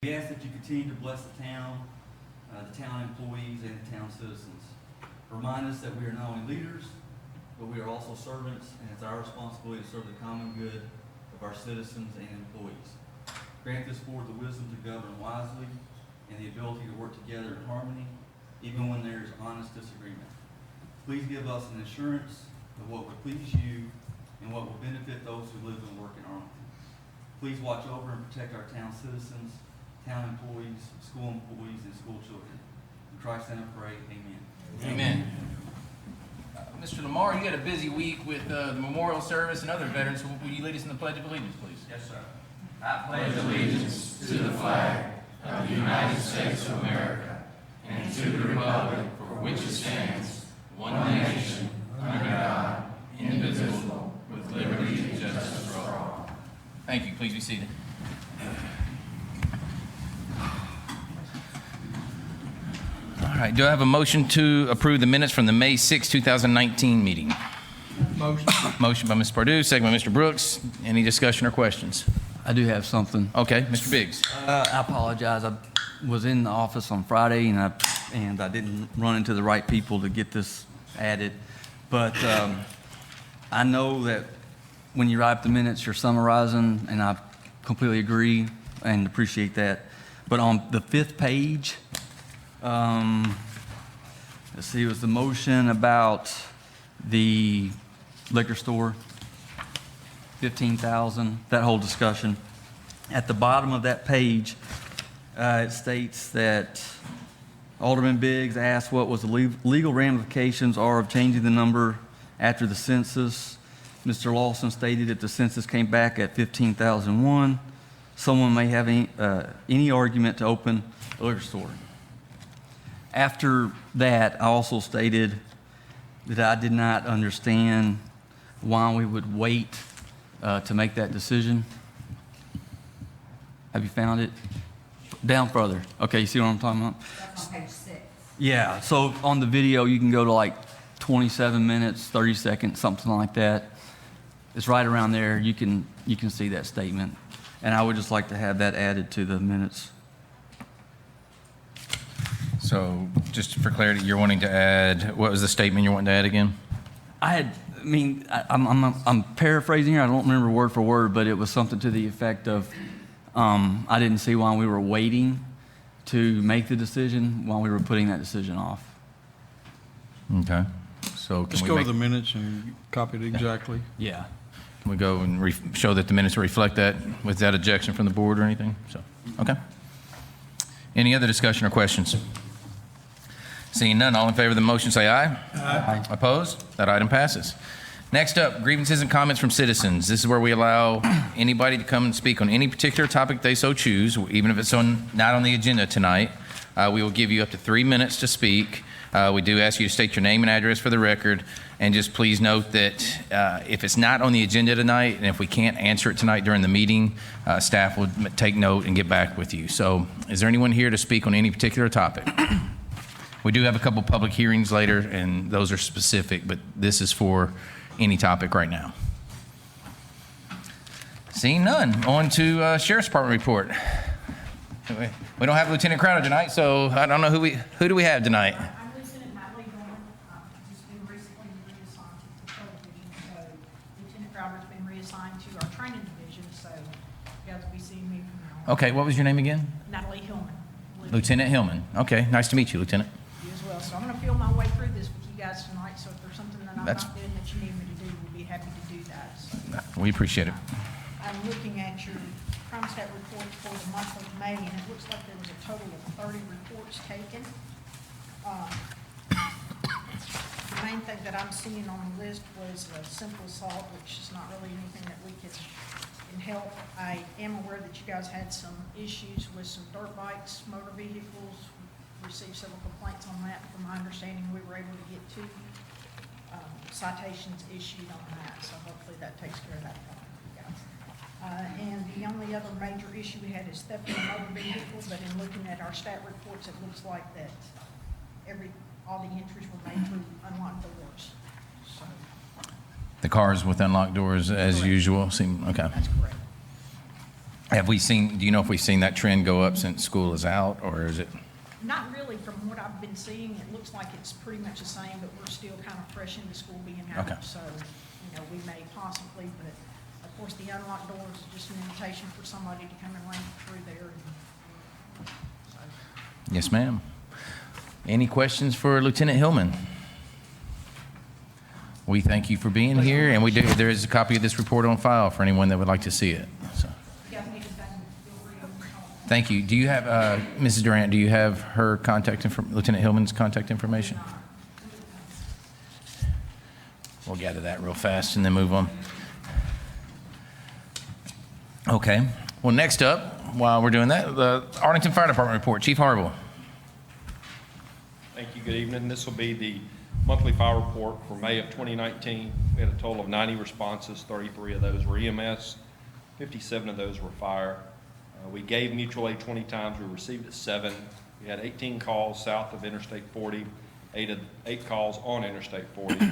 We ask that you continue to bless the town employees, and the town citizens. Remind us that we are not only leaders, but we are also servants, and it's our responsibility to serve the common good of our citizens and employees. Grant this board the wisdom to govern wisely and the ability to work together in harmony, even when there is honest disagreement. Please give us an assurance of what would please you and what will benefit those who live and work in Arlington. Please watch over and protect our town citizens, town employees, school employees, and school children. In Christ's name I pray, amen. Amen. Mr. Lamar, you had a busy week with the memorial service and other veterans. So will you lead us in the Pledge of Allegiance, please? Yes, sir. I pledge allegiance to the flag of the United States of America and to the republic for which it stands, one nation, under God, indivisible, with liberty and justice for all. Thank you. Please be seated. All right. Do I have a motion to approve the minutes from the May 6, 2019 meeting? Motion. Motion by Ms. Pardue, second by Mr. Brooks. Any discussion or questions? I do have something. Okay, Mr. Biggs. I apologize. I was in the office on Friday and I didn't run into the right people to get this added. But I know that when you write the minutes, you're summarizing, and I completely agree and appreciate that. But on the 5th page, let's see, it was the motion about the liquor store, 15,000, that whole discussion. At the bottom of that page, it states that Alderman Biggs asked what was the legal ramifications are of changing the number after the census. Mr. Lawson stated that the census came back at 15,001. Someone may have any argument to open a liquor store. After that, I also stated that I did not understand why we would wait to make that decision. Have you found it? Down further. Okay, you see what I'm talking about? That's on page 6. Yeah, so on the video, you can go to like 27 minutes, 30 seconds, something like that. It's right around there. You can see that statement. And I would just like to have that added to the minutes. So just for clarity, you're wanting to add, what was the statement you're wanting to add again? I'm paraphrasing here. I don't remember word for word, but it was something to the effect of, I didn't see why we were waiting to make the decision while we were putting that decision off. Okay. So can Just we go make, to the minutes and copy it exactly. Yeah. can we go and show that the minutes reflect that without objection from the board or anything? So, okay. Any other discussion or questions? Seeing none, all in favor of the motion say aye. Aye. Opposed? That item passes. Next up, grievances and comments from citizens. This is where we allow anybody to come and speak on any particular topic they so choose, even if it's not on the agenda tonight. We will give you up to 3 minutes to speak. We do ask you to state your name and address for the record, and just please note that if it's not on the agenda tonight, and if we can't answer it tonight during the meeting, staff will take note and get back with you. So is there anyone here to speak on any particular topic? We do have a couple public hearings later, and those are specific, but this is for any topic right now. Seeing none, on to Sheriff's Department report. We don't have Lieutenant Crowder tonight, so I don't know who do we have tonight? I'm Lieutenant Alderman. I've just been recently reassigned to the patrol division, so Lieutenant Crowder's been reassigned to our training division, so you guys will be seeing me from now on. Okay, what was your name again? Natalie Hillman. Lieutenant Hillman. Okay, nice to meet you, Lieutenant. You as well. So I'm going to feel my way through this with you guys tonight, so if there's something that I'm That's- not doing that you need me to do, we'll be happy to do that. So We appreciate it. I'm looking at your crime stat report for the month of May, and it looks like there was a total of 30 reports taken. The main thing that I'm seeing on the list was a simple assault, which is not really anything that we can help. I am aware that you guys had some issues with some dirt bikes, motor vehicles. We received several complaints on that. From my understanding, we were able to get 2 citations issued on that, so hopefully that takes care of that problem for you guys. And the only other major issue we had is theft of a motor vehicle, but in looking at our stat reports, it looks like that all the entries were made through unlocked doors. So The cars with unlocked doors as Correct. usual seem, okay. that's correct. Do you know if we've seen that trend go up since school is out, or is it? Not really, from what I've been seeing, it looks like it's pretty much the same, but we're still kind of fresh into school being Okay. out. So, we may possibly, but of course, the unlocked doors is just an invitation for somebody to come and run through there. So, Yes, ma'am. Any questions for Lieutenant Hillman? We thank you for being here, and there is a copy of this report on file for anyone that would like to see it. So, you guys need to feel free to call. thank you. Do you have, Mrs. Durant, do you have her Lieutenant Hillman's contact information? We'll gather that real fast and then move on. Okay. Well, next up, while we're doing that, the Arlington Fire Department report. Chief Harville. Thank you. Good evening. This will be the monthly fire report for May of 2019. We had a total of 90 responses. 33 of those were EMS. 57 of those were fire. We gave mutual aid 20 times. We received it 7. We had 18 calls south of Interstate 40, 8 calls on Interstate 40.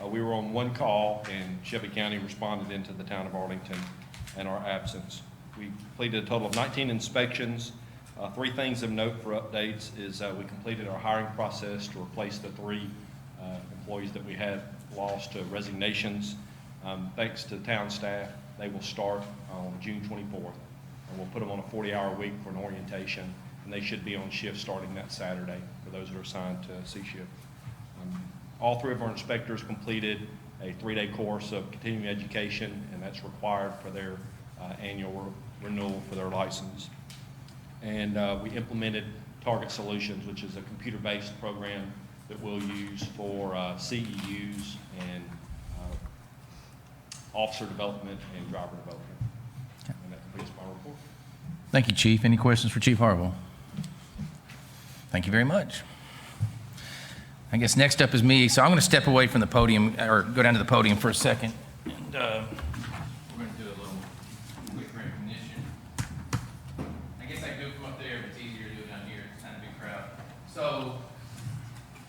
We were on 1 call, and Shelby County responded into the town of Arlington in our absence. We completed a total of 19 inspections. 3 things of note for updates is we completed our hiring process to replace the 3 employees that we had lost to resignations. Thanks to town staff, they will start on June 24th. And we'll put them on a 40-hour week for an orientation, and they should be on shift starting that Saturday for those that are assigned to C shift. All 3 of our inspectors completed a 3-day course of continuing education, and that's required for their annual renewal for their license. And we implemented Target Solutions, which is a computer-based program that we'll use for CEUs and officer development and driver development. And that completes my report. Thank you, Chief. Any questions for Chief Harville? Thank you very much. I guess next up is me, so I'm going to step away from the podium, or go down to the podium for a second. And we're going to do a little quick recognition. I guess I can do it from up there, but it's easier to do it down here. It's kind of a big crowd. So,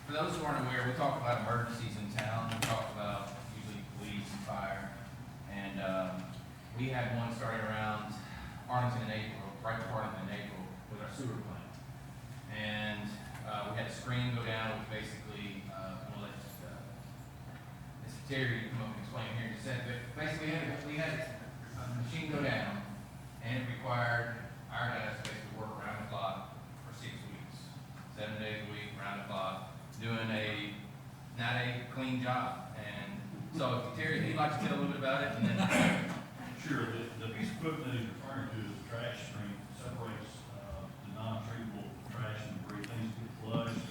for those who aren't aware, we talk about emergencies in town. We talk about usually police and fire. And we had one starting around Arlington in April, right before Arlington in April, with our sewer plant. And we had a screen go down, which basically, I'm going to let Mr. Terry come up and explain here in a second. But basically, we had a machine go down, and it required our guys to basically work around the clock for 6 weeks, 7 days a week, around the clock, doing not a clean job. And so, Terry, you'd like to tell a little bit about it, and then. Sure. The piece of equipment that he's referring to is a trash stream. It separates the non-treatable trash and debris, things that get flushed,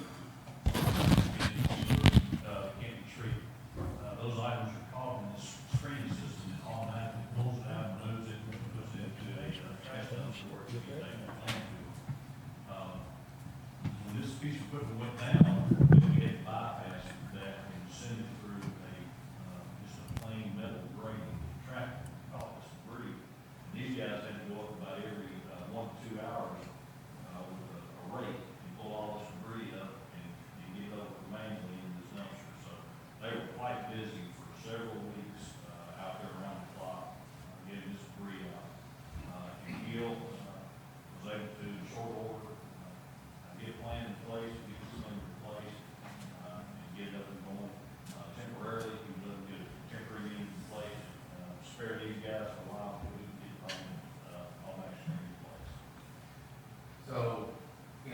can't be treated. Those items are caught in this screening system and automatically pulls it out and moves it and puts it into a trash dumpster where it can be taken to landfill. When this piece of equipment went down, we had to bypass that and send it through just a plain metal grating tractor. These guys had to go up about every 1 to 2 hours with a rake and pull all this debris up and get it over manually in this dumpster. So they were quite busy for several weeks out there around the clock getting this debris out. And Gil was able to, in short order, get a plan in place, get this thing replaced, and get it up and going. Temporarily, we were able to get a temporary unit in place, spare these guys for a while. So,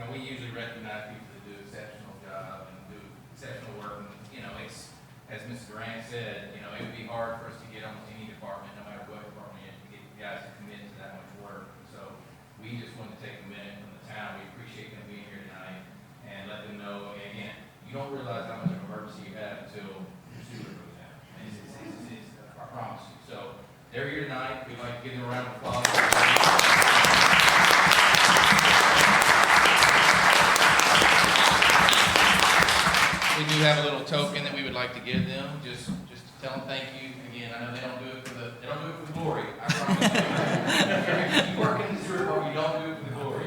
we usually recognize people that do exceptional job and do exceptional work. And, it's, as Mr. Durant said, it would be hard for us to get almost any department, no matter what department it is, to get guys to commit to that much work. So we just wanted to take a minute from the town. We appreciate them being here tonight and let them know, again, you don't realize how much of an emergency you have until your sewer goes down. And I promise you. So they're here tonight. We'd like to give them a round of applause. We do have a little token that we would like to give them, just to tell them thank you. Again, I know they don't do it for the glory. I promise you. You work in the sewer department, you don't do it for the glory.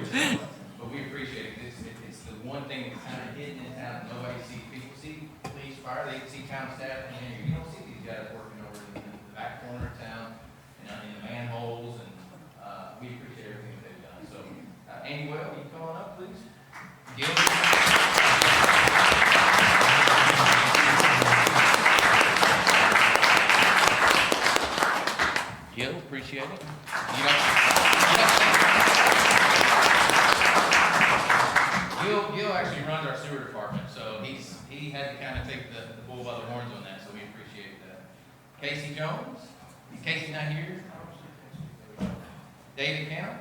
But we appreciate it. It's the one thing that's kind of hidden in town. Nobody sees. People see police, fire, they see town staff in here. You don't see these guys working over in the back corner of town, in the manholes, and we will you come on up, please? Gil? Gil, appreciate it. Gil actually runs our sewer department, so he had to kind of take the bull by the horns on that, so we appreciate that. Casey Jones? Is Casey not here? David Cannon?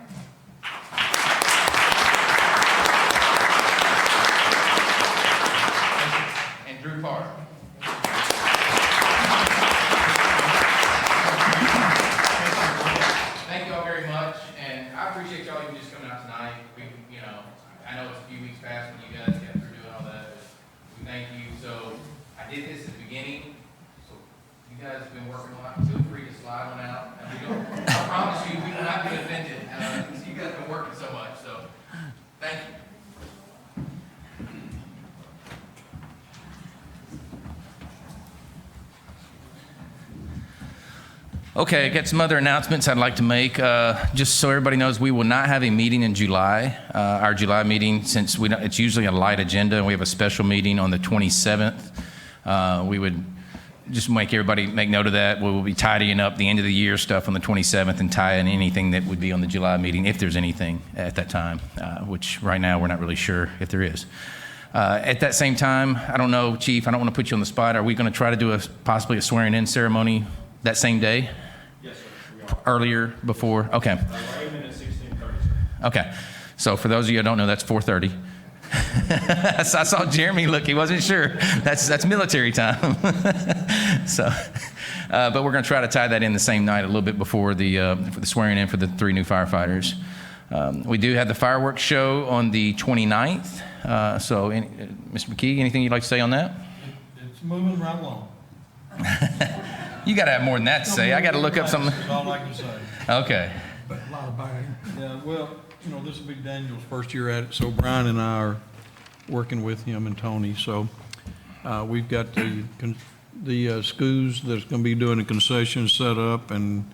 And Drew Carter. Thank you all very much, and I appreciate y'all even just coming out tonight. I know it's a few weeks past when you guys got through doing all that, but we thank you. So I did this at the beginning, so you guys have been working a lot. Feel free to slide on out. And I promise you, we will not be offended. You guys have been working so much, so thank you. Okay, I got some other announcements I'd like to make. Just so everybody knows, we will not have a meeting in July. Our July meeting, since it's usually a light agenda, and we have a special meeting on the 27th. We would just make everybody make note of that. We will be tidying up the end of the year stuff on the 27th and tie in anything that would be on the July meeting, if there's anything at that time, which right now we're not really sure if there is. At that same time, I don't know, Chief, I don't want to put you on the spot. Are we going to try to do possibly a swearing-in ceremony that same day? Yes, sir. We are. Earlier, before? Okay. We're aiming at 16:30. Okay. So for those of you who don't know, that's 4:30. I saw Jeremy look, he wasn't sure. That's military time. So, but we're going to try to tie that in the same night, a little bit before for the swearing in for the 3 new firefighters. We do have the fireworks show on the 29th. Mr. McKee, anything you'd like to say on that? It's moving right along. You got to have more than that to say. I got to look up something. That's all I can say. Okay. But a lot of buying. Yeah, well, this will be Daniel's first year at it, so Brian and I are working with him and Tony. So we've got the schools that's going to be doing the concessions set up, and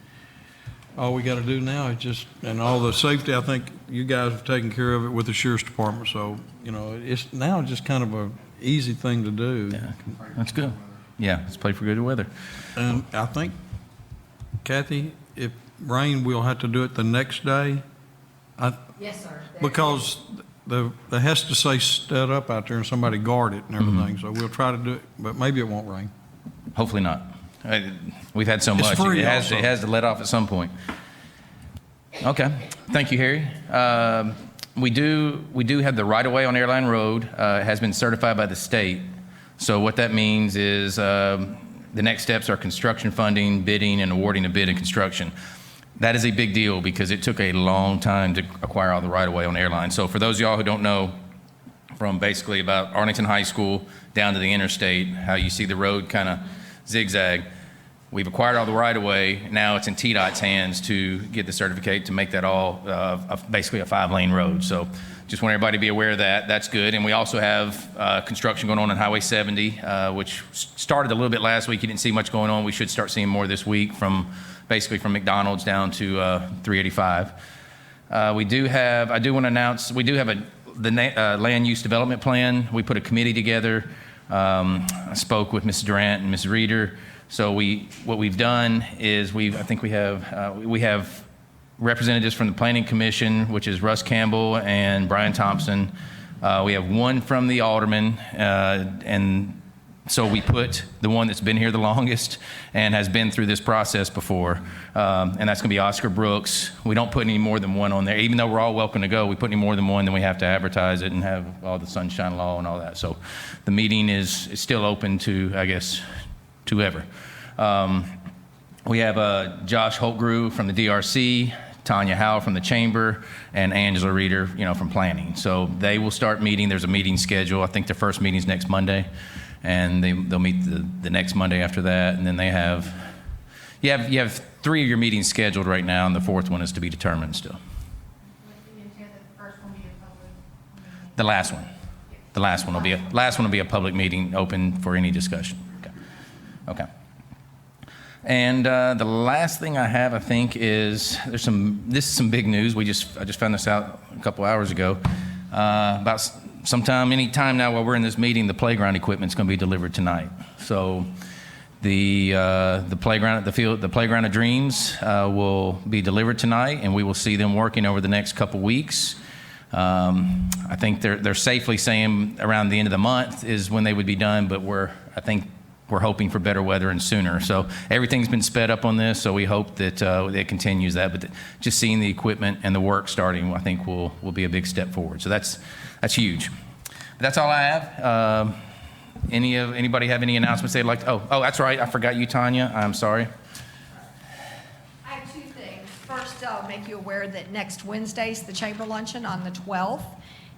all we got to do now is and all the safety, I think you guys have taken care of it with the sheriff's department. So, it's now just kind of a easy thing to do. Yeah, that's good. Yeah, let's play for good weather. And I think, Kathy, if rain, we'll have to do it the next day. Yes, sir. Because there has to say set up out there and somebody guard it and everything. So we'll try to do it, but maybe it won't rain. Hopefully not. We've had so It's much. free It also. has to let off at some point. Okay. Thank you, Harry. We do have the right-of-way on Airline Road. It has been certified by the state. So what that means is the next steps are construction funding, bidding, and awarding a bid in construction. That is a big deal because it took a long time to acquire all the right-of-way on Airline. So for those of y'all who don't know, from basically about Arlington High School down to the interstate, how you see the road kind of zigzag, we've acquired all the right-of-way. Now it's in TDOT's hands to get the certificate to make that all basically a 5-lane road. So just want everybody to be aware of that. That's good. And we also have construction going on Highway 70, which started a little bit last week. You didn't see much going on. We should start seeing more this week from McDonald's down to 385. I do want to announce, we do have the land use development plan. We put a committee together. I spoke with Ms. Durant and Ms. Reeder. So what we've done is we have representatives from the Planning Commission, which is Russ Campbell and Brian Thompson. We have one from the Alderman, and so we put the one that's been here the longest and has been through this process before, and that's going to be Oscar Brooks. We don't put any more than one on there. Even though we're all welcome to go, we put any more than one, then we have to advertise it and have all the sunshine law and all that. So the meeting is still open to, I guess, to whoever. We have Josh Holtgrew from the DRC, Tanya Howe from the Chamber, and Angela Reeder, from Planning. So they will start meeting. There's a meeting schedule. I think their first meeting's next Monday, and they'll meet the next Monday after that. And then you have 3 of your meetings scheduled right now, and the 4th one is to be determined still. The last one will be a public meeting open for any discussion. Okay. And the last thing I have, I think, is this is some big news. I just found this out a couple hours ago. About any time now while we're in this meeting, the playground equipment's going to be delivered tonight. So the playground of dreams will be delivered tonight, and we will see them working over the next couple weeks. I think they're safely saying around the end of the month is when they would be done, but I think we're hoping for better weather and sooner. So everything's been sped up on this, so we hope that it continues that. But just seeing the equipment and the work starting, I think will be a big step forward. So that's huge. But that's all I have. Anybody have any announcements they'd like to? Oh, that's right. I forgot you, Tanya. I'm sorry. I have two things. First, I'll make you aware that next Wednesday's the Chamber Luncheon on the 12th.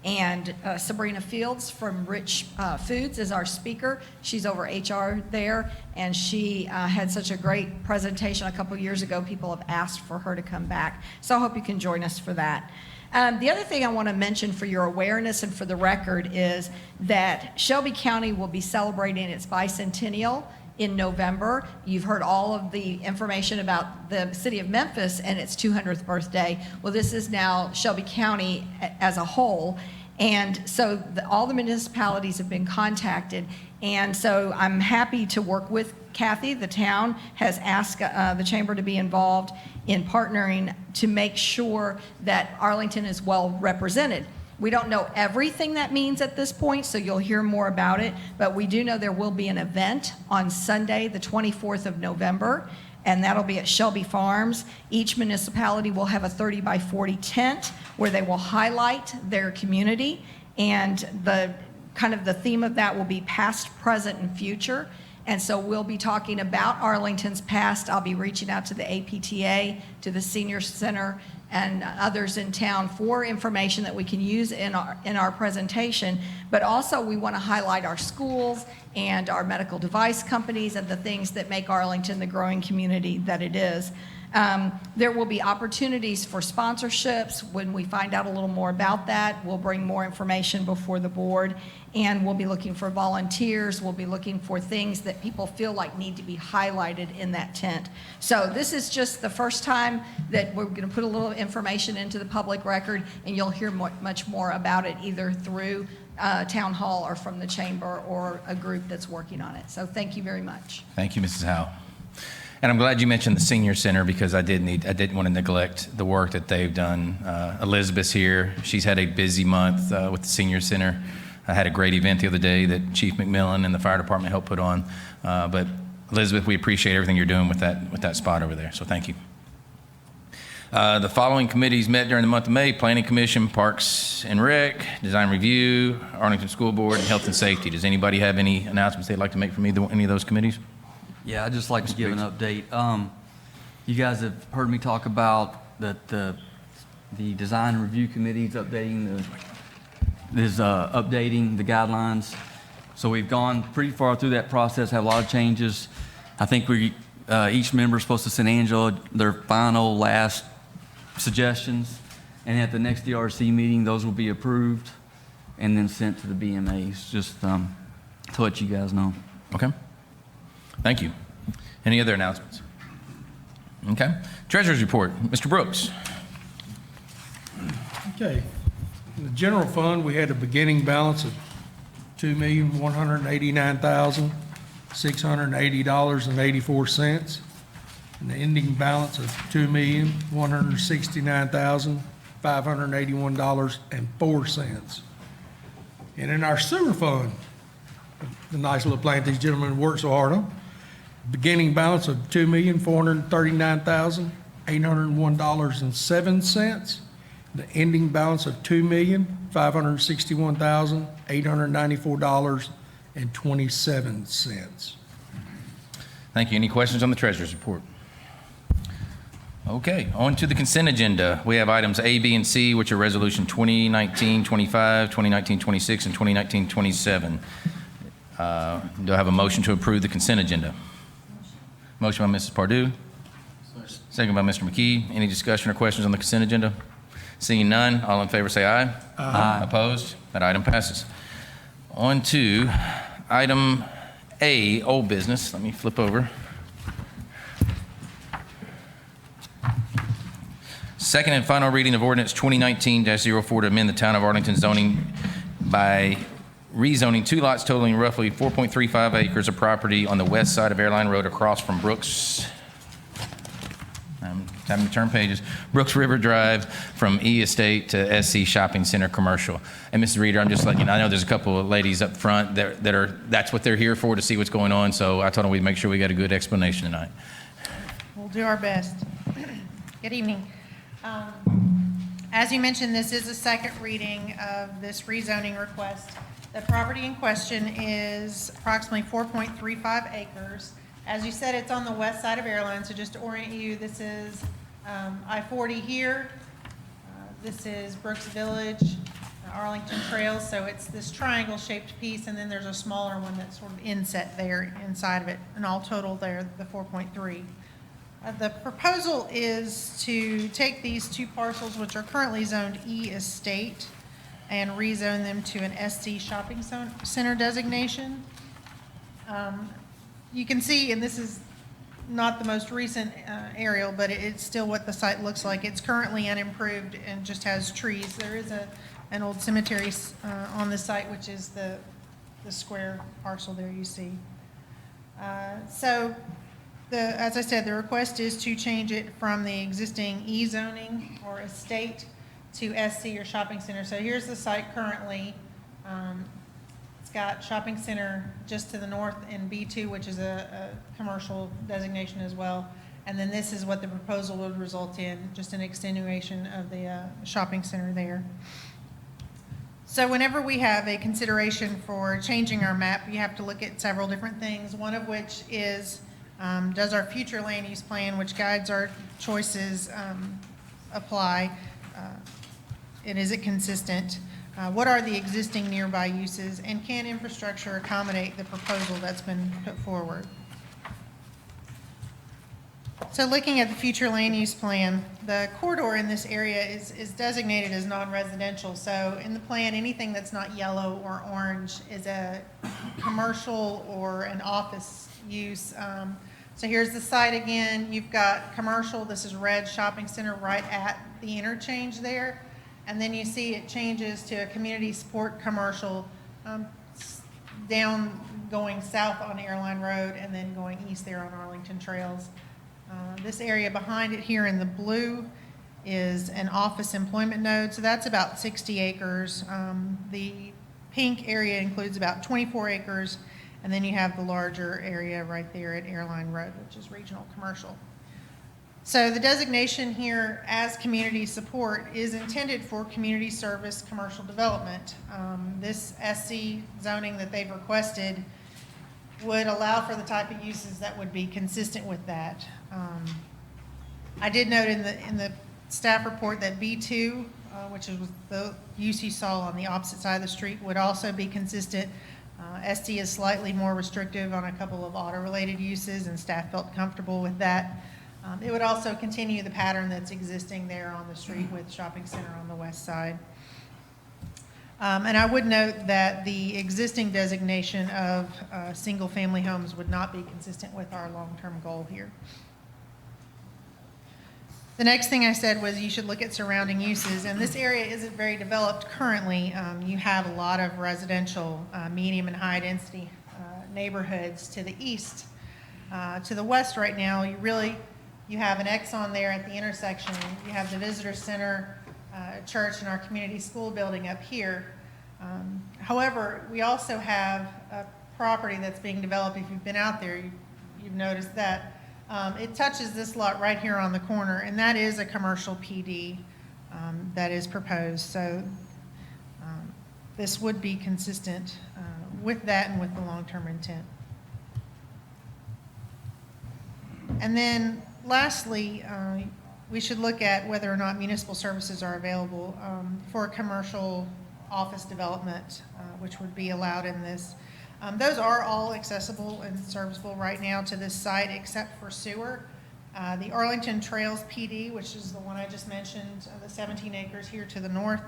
And Sabrina Fields from Rich Foods is our speaker. She's over HR there, and she had such a great presentation a couple years ago. People have asked for her to come back. So I hope you can join us for that. The other thing I want to mention for your awareness and for the record is that Shelby County will be celebrating its bicentennial in November. You've heard all of the information about the city of Memphis and its 200th birthday. Well, this is now Shelby County as a whole. And so all the municipalities have been contacted. And so I'm happy to work with Kathy. The town has asked the chamber to be involved in partnering to make sure that Arlington is well represented. We don't know everything that means at this point, so you'll hear more about it, but we do know there will be an event on Sunday, the 24th of November, and that'll be at Shelby Farms. Each municipality will have a 30 by 40 tent where they will highlight their community, and the theme of that will be past, present, and future. And so we'll be talking about Arlington's past. I'll be reaching out to the APTA, to the Senior Center, and others in town for information that we can use in our presentation. But also we want to highlight our schools and our medical device companies and the things that make Arlington the growing community that it is. There will be opportunities for sponsorships. When we find out a little more about that, we'll bring more information before the board, and we'll be looking for volunteers. We'll be looking for things that people feel like need to be highlighted in that tent. So this is just the first time that we're going to put a little information into the public record, and you'll hear much more about it either through town hall or from the chamber or a group that's working on it. So thank you very much. Thank you, Mrs. Howe. And I'm glad you mentioned the Senior Center, because I didn't want to neglect the work that they've done. Elizabeth's here. She's had a busy month with the Senior Center. I had a great event the other day that Chief McMillan and the fire department helped put on. But Elizabeth, we appreciate everything you're doing with that spot over there. So thank you. The following committees met during the month of May: Planning Commission, Parks and Rec, Design Review, Arlington School Board, and Health and Safety. Does anybody have any announcements they'd like to make from any of those committees? Yeah, I'd just like to give an update. You guys have heard me talk about that the Design Review Committee is updating the guidelines. So we've gone pretty far through that process, have a lot of changes. I think each member is supposed to send Angela their final last suggestions, and at the next DRC meeting, those will be approved and then sent to the BMAs, just to let you guys know. Okay. Thank you. Any other announcements? Okay. Treasurer's report. Mr. Brooks. Okay. In the general fund, we had a beginning balance of $2,189,680.84, and the ending balance of $2,169,581.04. And in our sewer fund, the nice little plant these gentlemen worked so hard on, beginning balance of $2,439,801.07. The ending balance of $2,561,894.27. Thank you. Any questions on the treasurer's report? Okay, on to the consent agenda. We have items A, B, and C, which are resolution 2019-25, 2019-26, and 2019-27. Do I have a motion to approve the consent agenda? Motion by Mrs. Pardue. Second by Mr. McKee. Any discussion or questions on the consent agenda? Seeing none, all in favor say aye. Aye. Opposed? That item passes. On to item A, old business. Let me flip over. Second and final reading of ordinance 2019-04 to amend the town of Arlington zoning by rezoning 2 lots totaling roughly 4.35 acres of property on the west side of Airline Road across from Brooks, I'm having to turn pages, Brooks River Drive from E Estate to SC Shopping Center Commercial. And Mrs. Reader, I'm just letting you know, I know there's a couple of ladies up front that's what they're here for, to see what's going on, so I told them we'd make sure we got a good explanation tonight. We'll do our best. Good evening. As you mentioned, this is a second reading of this rezoning request. The property in question is approximately 4.35 acres. As you said, it's on the west side of Airline, so just to orient you, this is I-40 here. This is Brooks Village, Arlington Trails, so it's this triangle-shaped piece, and then there's a smaller one that's sort of inset there inside of it, and all total there, the 4.3. The proposal is to take these 2 parcels, which are currently zoned E Estate, and rezone them to an SC Shopping Center designation. You can see, and this is not the most recent aerial, but it's still what the site looks like. It's currently unimproved and just has trees. There is an old cemetery on the site, which is the square parcel there you see. As I said, the request is to change it from the existing E zoning or estate to SC or shopping center. So here's the site currently. It's got shopping center just to the north in B2, which is a commercial designation as well. And then this is what the proposal would result in, just an extenuation of the shopping center there. So whenever we have a consideration for changing our map, you have to look at several different things, one of which is does our future land use plan, which guides our choices, apply? And is it consistent? What are the existing nearby uses? And can infrastructure accommodate the proposal that's been put forward? So looking at the future land use plan, the corridor in this area is designated as non-residential. So in the plan, anything that's not yellow or orange is a commercial or an office use. So here's the site again. You've got commercial. This is red, shopping center right at the interchange there. And then you see it changes to a community support commercial down going south on Airline Road and then going east there on Arlington Trails. This area behind it here in the blue is an office employment node, so that's about 60 acres. The pink area includes about 24 acres, and then you have the larger area right there at Airline Road, which is regional commercial. So the designation here as community support is intended for community service commercial development. This SC zoning that they've requested would allow for the type of uses that would be consistent with that. I did note in the staff report that B2, which is the use you saw on the opposite side of the street, would also be consistent. SD is slightly more restrictive on a couple of auto-related uses, and staff felt comfortable with that. It would also continue the pattern that's existing there on the street with shopping center on the west side. And I would note that the existing designation of single-family homes would not be consistent with our long-term goal here. The next thing I said was you should look at surrounding uses, and this area isn't very developed currently. You have a lot of residential, medium and high density neighborhoods to the east. To the west right now, you have an Exxon there at the intersection. You have the visitor center, church, and our community school building up here. However, we also have a property that's being developed. If you've been out there, you've noticed that. It touches this lot right here on the corner, and that is a commercial PD that is proposed. So this would be consistent with that and with the long-term intent. And then lastly, we should look at whether or not municipal services are available for a commercial office development, which would be allowed in this. Those are all accessible and serviceable right now to this site except for sewer. The Arlington Trails PD, which is the one I just mentioned, the 17 acres here to the north,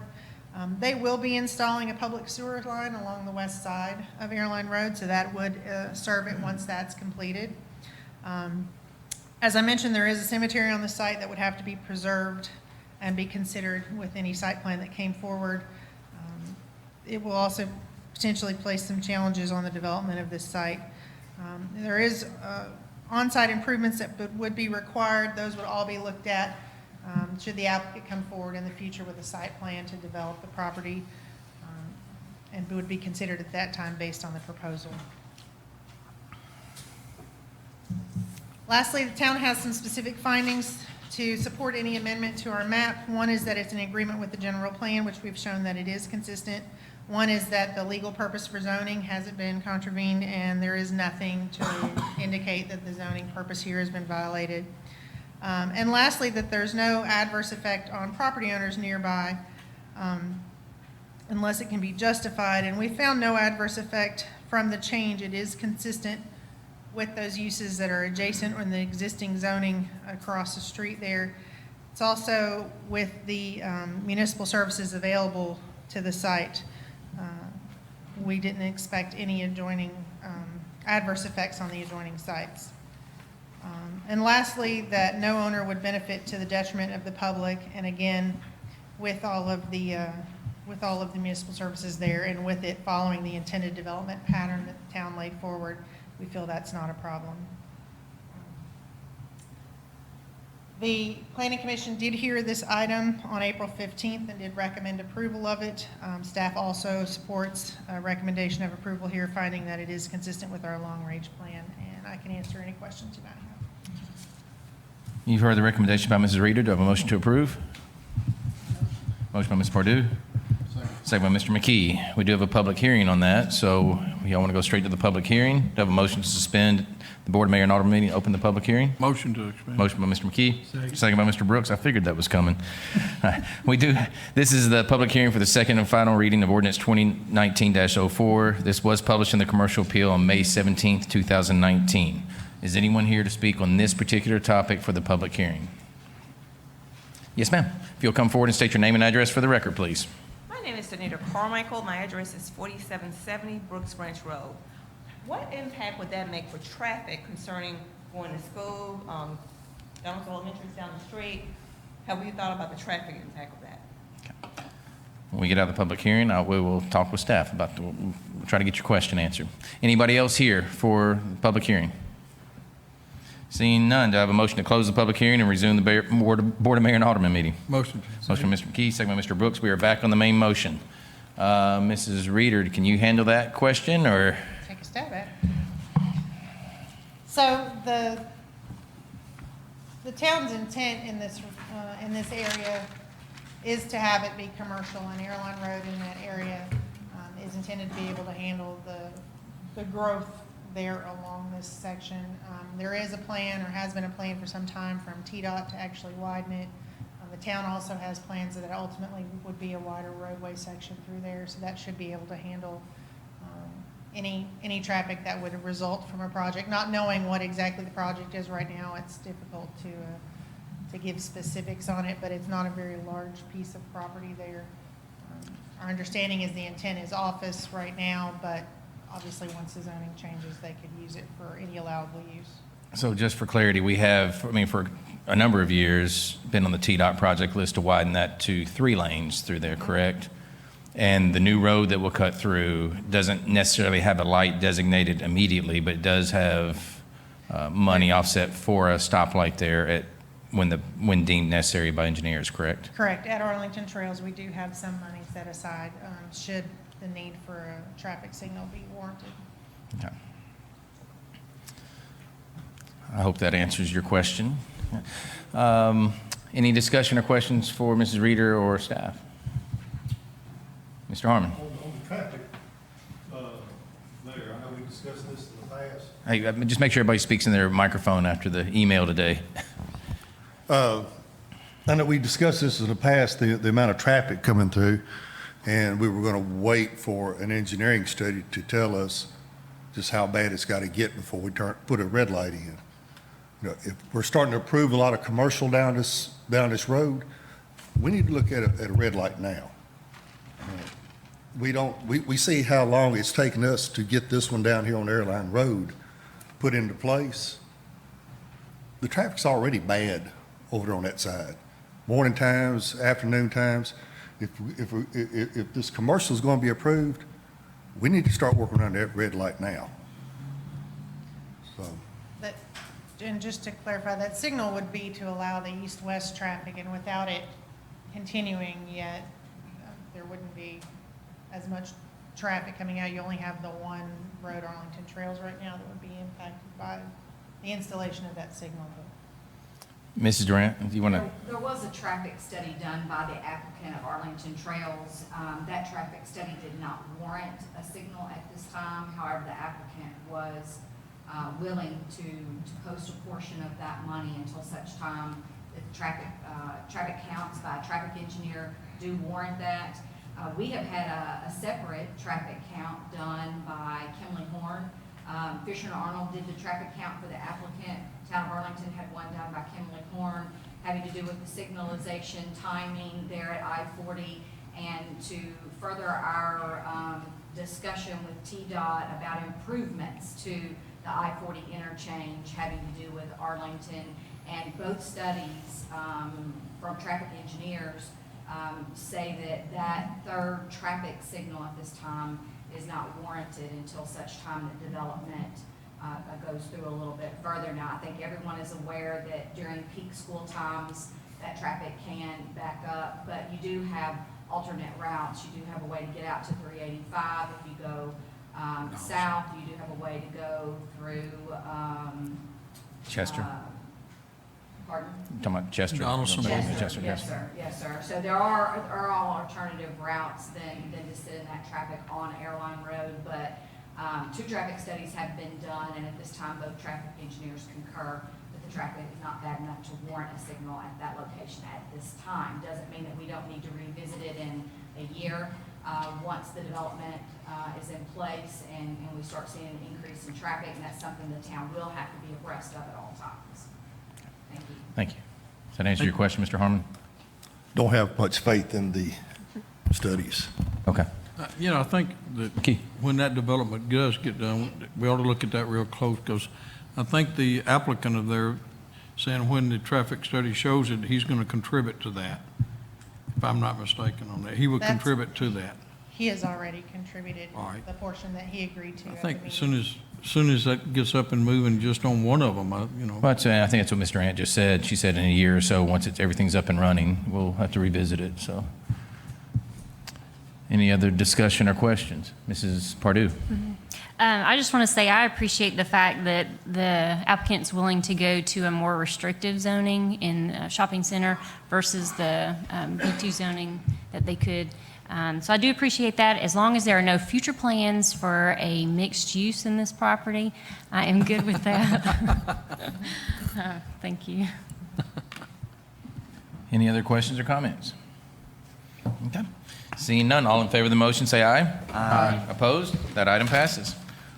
they will be installing a public sewer line along the west side of Airline Road, so that would serve it once that's completed. As I mentioned, there is a cemetery on the site that would have to be preserved. and be considered with any site plan that came forward. It will also potentially place some challenges on the development of this site. There is on-site improvements that would be required. Those would all be looked at should the applicant come forward in the future with a site plan to develop the property, and would be considered at that time based on the proposal. Lastly, the town has some specific findings to support any amendment to our map. One is that it's in agreement with the general plan, which we've shown that it is consistent. One is that the legal purpose for zoning hasn't been contravened, and there is nothing to indicate that the zoning purpose here has been violated. And lastly, that there's no adverse effect on property owners nearby unless it can be justified. And we found no adverse effect from the change. It is consistent with those uses that are adjacent or in the existing zoning across the street there. It's also with the municipal services available to the site. We didn't expect any adjoining adverse effects on the adjoining sites. And lastly, that no owner would benefit to the detriment of the public. And again, with all of the municipal services there, and with it following the intended development pattern that the town laid forward, we feel that's not a problem. The Planning Commission did hear this item on April 15th and did recommend approval of it. Staff also supports a recommendation of approval here, finding that it is consistent with our long-range plan, and I can answer any questions you might have. You've heard the recommendation by Mrs. Reeder. Do I have a motion to approve? Motion by Ms. Pardue. Second by Mr. McKee. We do have a public hearing on that, so y'all want to go straight to the public hearing? Do I have a motion to suspend the Board of Mayor and Alderman meeting, open the public hearing? Motion to expand. Motion by Mr. McKee. Second by Mr. Brooks. I figured that was coming. This is the public hearing for the second and final reading of ordinance 2019-04. This was published in the Commercial Appeal on May 17th, 2019. Is anyone here to speak on this particular topic for the public hearing? Yes, ma'am. If you'll come forward and state your name and address for the record, please. My name is Danita Carmichael. My address is 4770 Brooks Branch Road. What impact would that make for traffic concerning going to school, Donald's Elementary down the street? Have we thought about the traffic impact of that? When we get out of the public hearing, we will talk with staff we'll try to get your question answered. Anybody else here for the public hearing? Seeing none, do I have a motion to close the public hearing and resume the Board of Mayor and Alderman meeting? Motion. Motion by Mr. McKee, second by Mr. Brooks. We are back on the main motion. Mrs. Reeder, can you handle that question, or? Take a stab at it. So the town's intent in this area is to have it be commercial, and Airline Road in that area is intended to be able to handle the growth there along this section. There is a plan, or has been a plan for some time, from TDOT to actually widen it. The town also has plans that ultimately would be a wider roadway section through there, so that should be able to handle any traffic that would result from a project. Not knowing what exactly the project is right now, it's difficult to give specifics on it, but it's not a very large piece of property there. Our understanding is the intent is office right now, but obviously once the zoning changes, they could use it for any allowable use. So just for clarity, we have, for a number of years, been on the TDOT project list to widen that to 3 lanes through there, correct? And the new road that will cut through doesn't necessarily have a light designated immediately, but it does have money offset for a stoplight there when deemed necessary by engineers, correct? Correct. At Arlington Trails, we do have some money set aside should the need for a traffic signal be warranted. Okay. I hope that answers your question. Any discussion or questions for Mrs. Reeder or staff? Mr. Harmon. On the traffic, Mayor, I know we discussed this in the past. Hey, just make sure everybody speaks in their microphone after the email today. I know we discussed this in the past, the amount of traffic coming through, and we were going to wait for an engineering study to tell us just how bad it's got to get before we put a red light in. You know, if we're starting to approve a lot of commercial down this road, we need to look at a red light now. We see how long it's taken us to get this one down here on Airline Road put into place. The traffic's already bad over there on that side. morning times, afternoon times. If this commercial is going to be approved, we need to start working on that red light now. So, That, and just to clarify, that signal would be to allow the east-west traffic, and without it continuing yet, there wouldn't be as much traffic coming out. You only have the one road, Arlington Trails, right now that would be impacted by the installation of that signal. Mrs. Durant, do you want to? There was a traffic study done by the applicant of Arlington Trails. That traffic study did not warrant a signal at this time. However, the applicant was willing to post a portion of that money until such time that the traffic counts by a traffic engineer do warrant that. We have had a separate traffic count done by Kimley Horn. Fisher and Arnold did the traffic count for the applicant. Town of Arlington had one done by Kimley Horn, having to do with the signalization timing there at I-40, and to further our discussion with TDOT about improvements to the I-40 interchange having to do with Arlington. And both studies from traffic engineers say that third traffic signal at this time is not warranted until such time that development goes through a little bit further. Now, I think everyone is aware that during peak school times, that traffic can back up, but you do have alternate routes. You do have a way to get out to 385 if you go south. You do have a way to go through Chester. Pardon? You're talking about Chester. Donaldson. Chester, Yes, sir, yes, sir. So there are all alternative routes than to sit in that traffic on Airline Road, but two traffic studies have been done, and at this time, both traffic engineers concur that the traffic is not bad enough to warrant a signal at that location at this time. Doesn't mean that we don't need to revisit it in a year, once the development is in place and we start seeing an increase in traffic, and that's something the town will have to be abreast of at all times. Thank you. Thank you. Does that answer your question, Mr. Harmon? don't have much faith in the studies. Okay. You know, I think that Key. when that development does get done, we ought to look at that real close, because I think the applicant of there saying when the traffic study shows it, he's going to contribute to that, if I'm not mistaken on that. He would That's- contribute to that. He has already contributed All right. the portion that he agreed to. I at the think as meeting. soon as that gets up and moving just on one of them, you know. But I think that's what Mr. Ant just said. She said in a year or so, once everything's up and running, we'll have to revisit it, so. Any other discussion or questions? Mrs. Pardue? I just want to say I appreciate the fact that the applicant's willing to go to a more restrictive zoning in a shopping center versus the B2 zoning that they could. So I do appreciate that. As long as there are no future plans for a mixed use in this property, I am good with that. Thank you. Any other questions or comments? Okay. Seeing none, all in favor of the motion, say aye. Aye. Opposed? That item passes.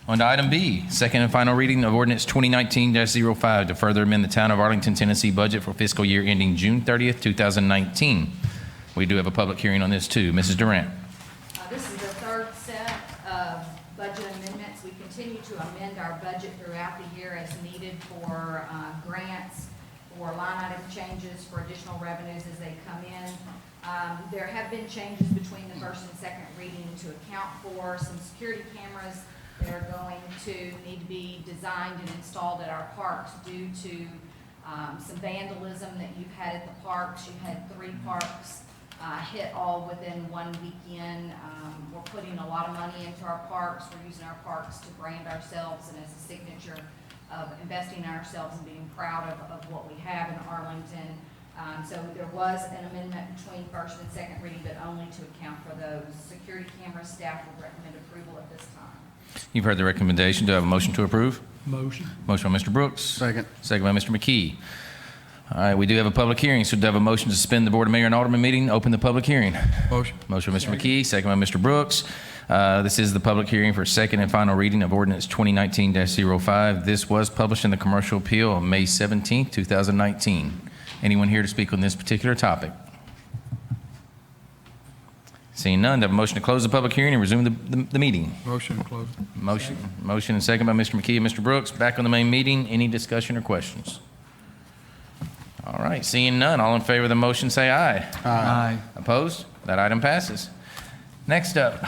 On to item B, second and final reading of ordinance 2019-05 to further amend the Town of Arlington, Tennessee budget for fiscal year ending June 30th, 2019. We do have a public hearing on this too. Mrs. Durant. This is the third set of budget amendments. We continue to amend our budget throughout the year as needed for grants, for line item changes, for additional revenues as they come in. There have been changes between the first and second reading to account for some security cameras that are going to need to be designed and installed at our parks due to some vandalism that you've had at the parks. You had 3 parks hit all within one weekend. We're putting a lot of money into our parks. We're using our parks to brand ourselves and as a signature of investing in ourselves and being proud of what we have in Arlington. So there was an amendment between first and second reading, but only to account for those. Security camera staff would recommend approval at this time. You've heard the recommendation. Do I have a motion to approve? Motion. Motion by Mr. Brooks. Second. Second by Mr. McKee. All right, we do have a public hearing, so do I have a motion to suspend the Board of Mayor and Alderman meeting, open the public hearing? Motion. Motion by Mr. McKee, second by Mr. Brooks. This is the public hearing for second and final reading of ordinance 2019-05. This was published in the Commercial Appeal on May 17, 2019. Anyone here to speak on this particular topic? Seeing none, do I have a motion to close the public hearing and resume the meeting? Motion to close. Motion and second by Mr. McKee and Mr. Brooks. Back on the main meeting. Any discussion or questions? All right, seeing none, all in favor of the motion say aye. Aye. Opposed? That item passes. Next up,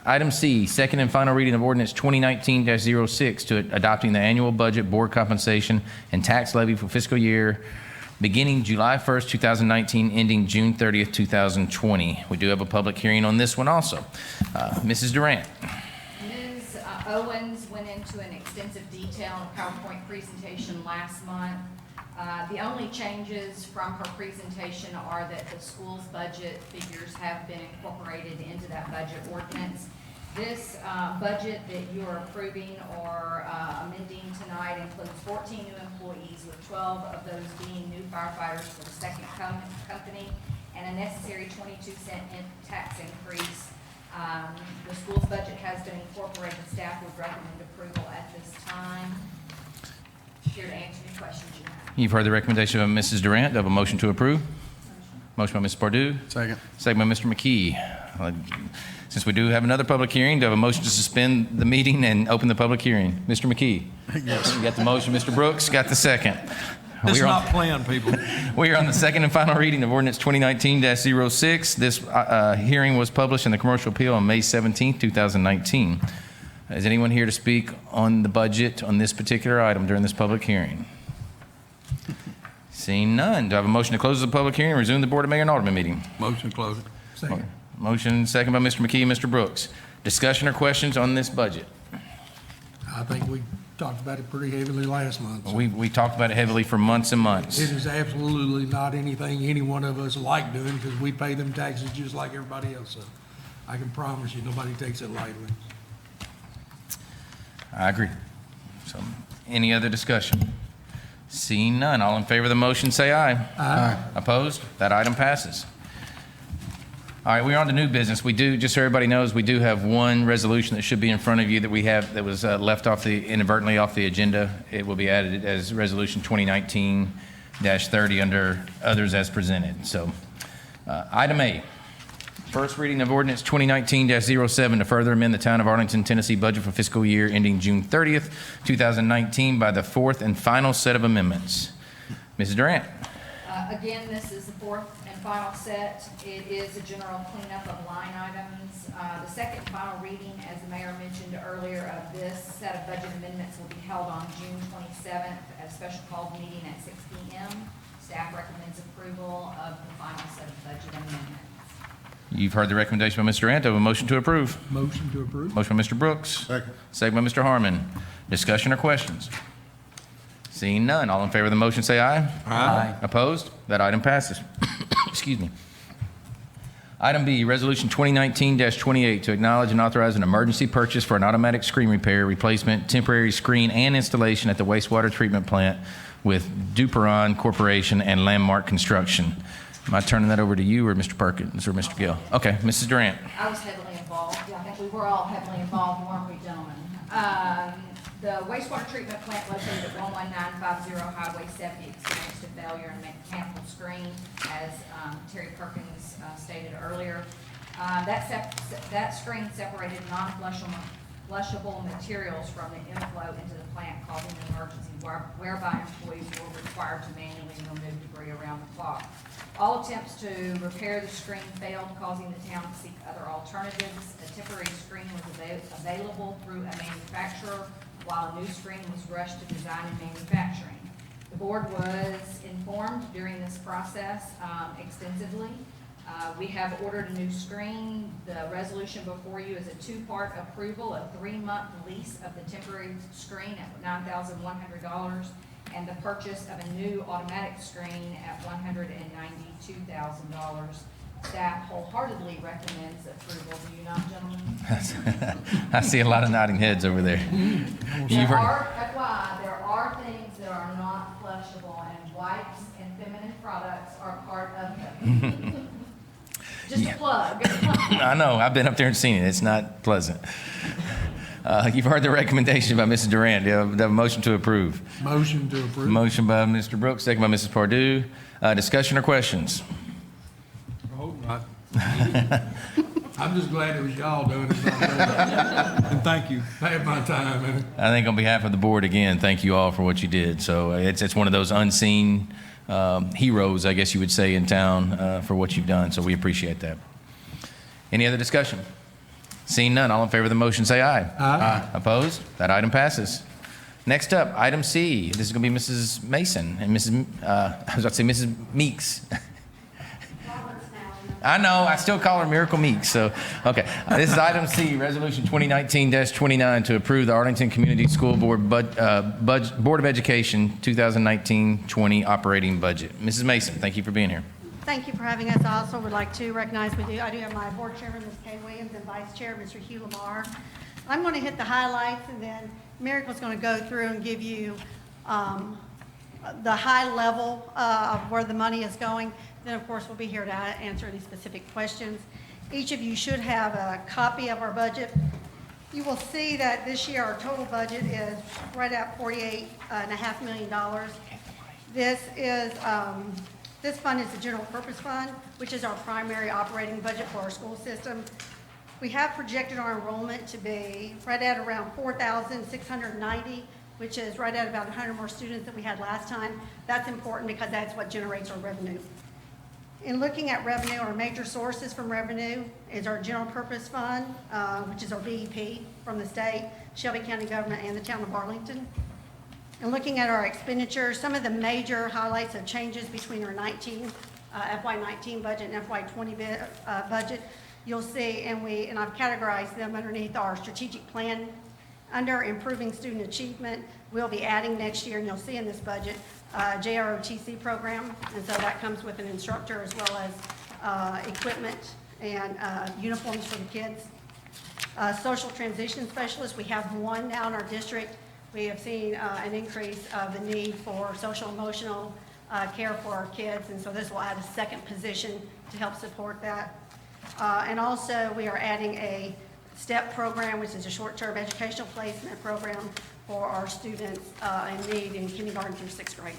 item C, second and final reading of ordinance 2019-06 to adopting the annual budget, board compensation, and tax levy for fiscal year beginning July 1st, 2019, ending June 30th, 2020. We do have a public hearing on this one also. Mrs. Durant. Ms. Owens went into an extensive detail in a PowerPoint presentation last month. The only changes from her presentation are that the school's budget figures have been incorporated into that budget ordinance. This budget that you are approving or amending tonight includes 14 new employees, with 12 of those being new firefighters for the second company, and a necessary 22-cent tax increase. The school's budget has been incorporated. Staff would recommend approval at this time. Here to answer any questions you have. You've heard the recommendation of Mrs. Durant. Do I have a motion to approve? Motion by Ms. Pardue. Second. Second by Mr. McKee. Since we do have another public hearing, do I have a motion to suspend the meeting and open the public hearing? Mr. McKee? Yes. You got the motion. Mr. Brooks got the second. It's not planned, people. We are on the second and final reading of ordinance 2019-06. This hearing was published in the Commercial Appeal on May 17, 2019. Is anyone here to speak on the budget on this particular item during this public hearing? Seeing none, do I have a motion to close the public hearing and resume the Board of Mayor and Alderman meeting? Motion to close it. Second. Motion second by Mr. McKee and Mr. Brooks. Discussion or questions on this budget? I think we talked about it pretty heavily last month. So We talked about it heavily for months and months. it is absolutely not anything any one of us like doing because we pay them taxes just like everybody else. So I can promise you, nobody takes it lightly. I agree. So, any other discussion? Seeing none, all in favor of the motion say aye. Aye. Opposed? That item passes. All right, we're on to new business. We do, just so everybody knows, we do have one resolution that should be in front of you that we have, that was left off inadvertently off the agenda. It will be added as Resolution 2019-30 under others as presented. So, item A, first reading of ordinance 2019-07 to further amend the Town of Arlington, Tennessee budget for fiscal year ending June 30th, 2019 by the fourth and final set of amendments. Mrs. Durant. Again, this is the fourth and final set. It is a general cleanup of line items. The second and final reading, as the mayor mentioned earlier, of this set of budget amendments will be held on June 27th at a special called meeting at 6 p.m. Staff recommends approval of the final set of budget amendments. You've heard the recommendation by Mr. Durant. Do I have a motion to approve? Motion to approve. Motion by Mr. Brooks. Second. Second by Mr. Harmon. Discussion or questions? Seeing none, all in favor of the motion say aye. Aye. Opposed? That item passes. Excuse me. Item B, Resolution 2019-28 to acknowledge and authorize an emergency purchase for an automatic screen repair, replacement, temporary screen, and installation at the wastewater treatment plant with Duperon Corporation and Landmark Construction. Am I turning that over to you or Mr. Perkins or Mr. Gill? Okay, Mrs. Durant. I was heavily involved. I think we were all heavily involved, weren't we, gentlemen? The wastewater treatment plant located at 11950 Highway 70 experienced a failure in a mechanical screen, as Terry Perkins stated earlier. That screen separated non-flushable materials from the inflow into the plant, causing an emergency whereby employees were required to manually remove debris around the clock. All attempts to repair the screen failed, causing the town to seek other alternatives. A temporary screen was available through a manufacturer, while a new screen was rushed to design and manufacturing. The board was informed during this process extensively. We have ordered a new screen. The resolution before you is a two-part approval, a 3-month lease of the temporary screen at $9,100, and the purchase of a new automatic screen at $192,000. Staff wholeheartedly recommends approval. Do you not, gentlemen? I see a lot of nodding heads over there. There are things that are not flushable, and wipes and feminine products are part of them. Just a plug. I know, I've been up there and seen it. It's not pleasant. You've heard the recommendation by Mrs. Durant. Do you have a motion to approve? Motion to approve. Motion by Mr. Brooks, second by Mrs. Pardue. Discussion or questions? I hope not. I'm just glad it was y'all doing it. And thank you. I had my time. I think on behalf of the board, again, thank you all for what you did. So it's one of those unseen heroes, I guess you would say, in town for what you've done. So we appreciate that. Any other discussion? Seeing none, all in favor of the motion say aye. Aye. Opposed? That item passes. Next up, item C. This is going to be Mrs. Mason and Mrs. I was about to say Mrs. Meeks. I know, I still call her Miracle Meeks, so, okay. This is item C, Resolution 2019-29, to approve the Arlington Community School Board Board of Education 2019-20 operating budget. Mrs. Mason, thank you for being here. Thank you for having us. I also would like to recognize I do have my board chairman, Ms. Kay Williams, and vice chair, Mr. Hugh Lamar. I'm going to hit the highlights, and then Miracle's going to go through and give you the high level of where the money is going. Then, of course, we'll be here to answer any specific questions. Each of you should have a copy of our budget. You will see that this year our total budget is right at $48.5 million. This fund is the general purpose fund, which is our primary operating budget for our school system. We have projected our enrollment to be right at around 4,690, which is right at about 100 more students than we had last time. That's important because that's what generates our revenue. In looking at revenue, our major sources from revenue is our general purpose fund, which is our BEP from the state, Shelby County government, and the town of Arlington. And looking at our expenditures, some of the major highlights of changes between our FY19 budget and FY20 budget, you'll see, and I've categorized them underneath our strategic plan. Under improving student achievement, we'll be adding next year, and you'll see in this budget, JROTC program, and so that comes with an instructor as well as equipment and uniforms for the kids. Social transition specialists, we have one now in our district. We have seen an increase of the need for social emotional care for our kids, and so this will add a second position to help support that. And also, we are adding a STEP program, which is a short-term educational placement program for our students in need in kindergarten through 6th grade.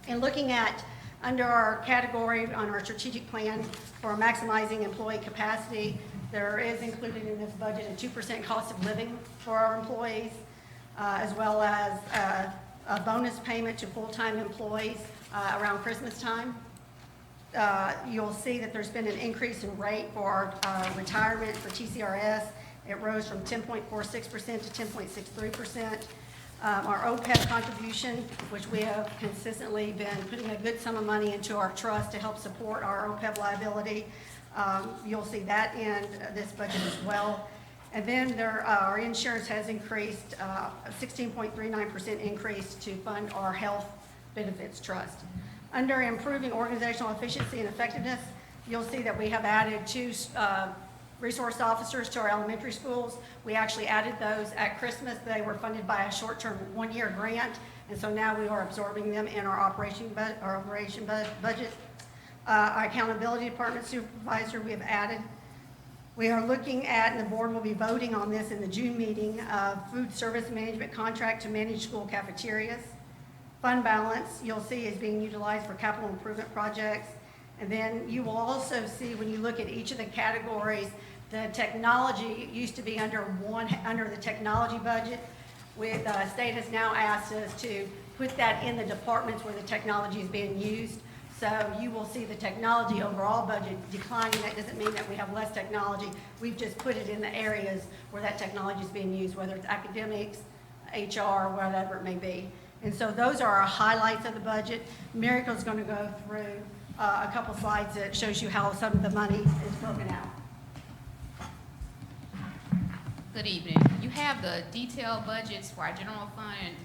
And looking at under our category on our strategic plan for maximizing employee capacity, there is included in this budget a 2% cost of living for our employees, as well as a bonus payment to full-time employees around Christmas time. You'll see that there's been an increase in rate for our retirement for TCRS. It rose from 10.46% to 10.63%. Our OPEB contribution, which we have consistently been putting a good sum of money into our trust to help support our OPEB liability. You'll see that in this budget as well. And then our insurance has increased, 16.39% increase to fund our health benefits trust. Under improving organizational efficiency and effectiveness, you'll see that we have added 2 resource officers to our elementary schools. We actually added those at Christmas. They were funded by a short-term 1-year grant, and so now we are absorbing them in our operation budget. Our accountability department supervisor we have added. We are looking at, and the board will be voting on this in the June meeting, food service management contract to manage school cafeterias. Fund balance, you'll see, is being utilized for capital improvement projects. And then you will also see, when you look at each of the categories, the technology used to be under the technology budget. State has now asked us to put that in the departments where the technology is being used. So you will see the technology overall budget declining. That doesn't mean that we have less technology. We've just put it in the areas where that technology is being used, whether it's academics, HR, whatever it may be. And so those are our highlights of the budget. Miracle's going to go through a couple slides that shows you how some of the money is broken out. Good evening. You have the detailed budgets for our general fund,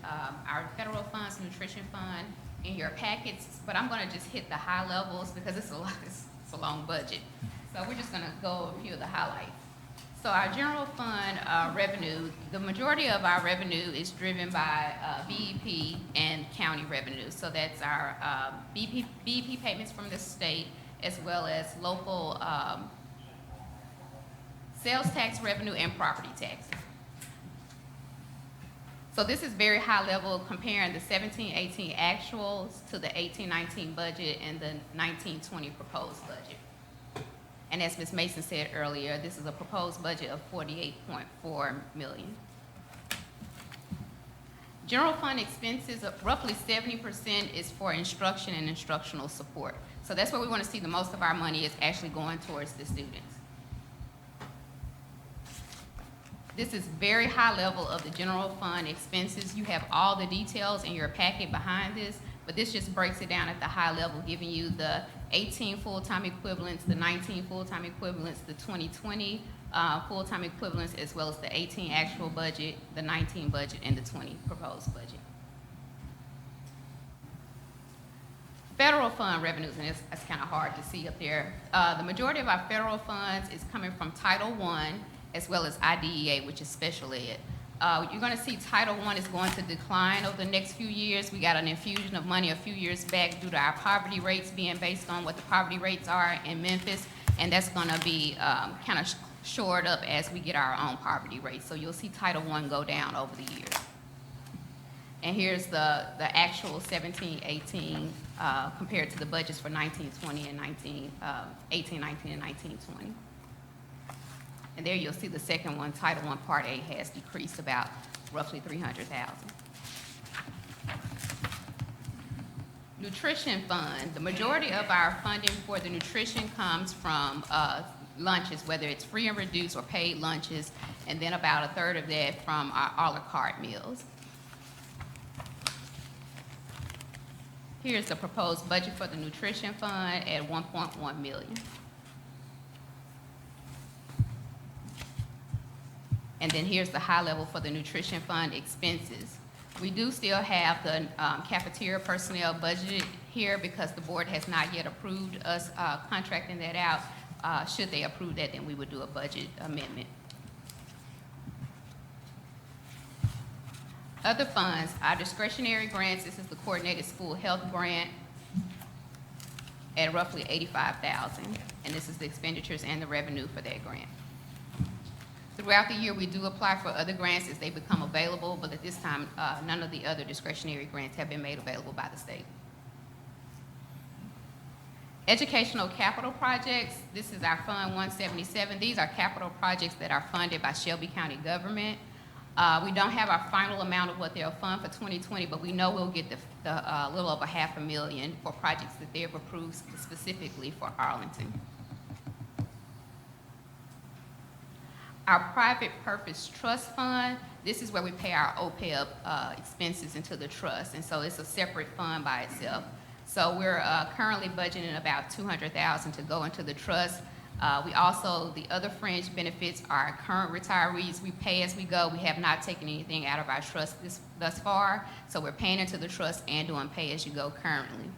our federal funds, nutrition fund in your packets, but I'm going to just hit the high levels because it's a long budget. So we're just going to go over a few of the highlights. So our general fund revenue, the majority of our revenue is driven by BEP and county revenue. So that's our BEP payments from the state, as well as local sales tax revenue and property taxes. So this is very high level comparing the 17-18 actuals to the 18-19 budget and the 19-20 proposed budget. And as Ms. Mason said earlier, this is a proposed budget of $48.4 million. General fund expenses, roughly 70% is for instruction and instructional support. So that's where we want to see the most of our money is actually going towards the students. This is very high level of the general fund expenses. You have all the details in your packet behind this, but this just breaks it down at the high level, giving you the 18 full-time equivalents, the 19 full-time equivalents, the 2020 full-time equivalents, as well as the 18 actual budget, the 19 budget, and the 20 proposed budget. Federal fund revenues, and it's kind of hard to see up there. The majority of our federal funds is coming from Title I, as well as IDEA, which is special ed. You're going to see Title I is going to decline over the next few years. We got an infusion of money a few years back due to our poverty rates being based on what the poverty rates are in Memphis, and that's going to be kind of shored up as we get our own poverty rates. So you'll see Title I go down over the years. And here's the actual 17-18 compared to the budgets for 19-20 and 18-19 and 19-20. And there you'll see the second one, Title I Part A, has decreased about roughly $300,000. Nutrition fund, the majority of our funding for the nutrition comes from lunches, whether it's free and reduced or paid lunches, and then about a third of that from our a la carte meals. Here's the proposed budget for the nutrition fund at $1.1 million. And then here's the high level for the nutrition fund expenses. We do still have the cafeteria personnel budgeted here because the board has not yet approved us contracting that out. Should they approve that, then we would do a budget amendment. Other funds, our discretionary grants, this is the coordinated school health grant at roughly $85,000. And this is the expenditures and the revenue for that grant. Throughout the year, we do apply for other grants as they become available, but at this time, none of the other discretionary grants have been made available by the state. Educational capital projects, this is our Fund 177. These are capital projects that are funded by Shelby County government. We don't have our final amount of what they'll fund for 2020, but we know we'll get the little over $500,000 for projects that they've approved specifically for Arlington. Our private purpose trust fund, this is where we pay our OPEB expenses into the trust, and so it's a separate fund by itself. So we're currently budgeting about $200,000 to go into the trust. We also, the other fringe benefits are current retirees. We pay as we go. We have not taken anything out of our trust thus far, so we're paying into the trust and doing pay as you go currently.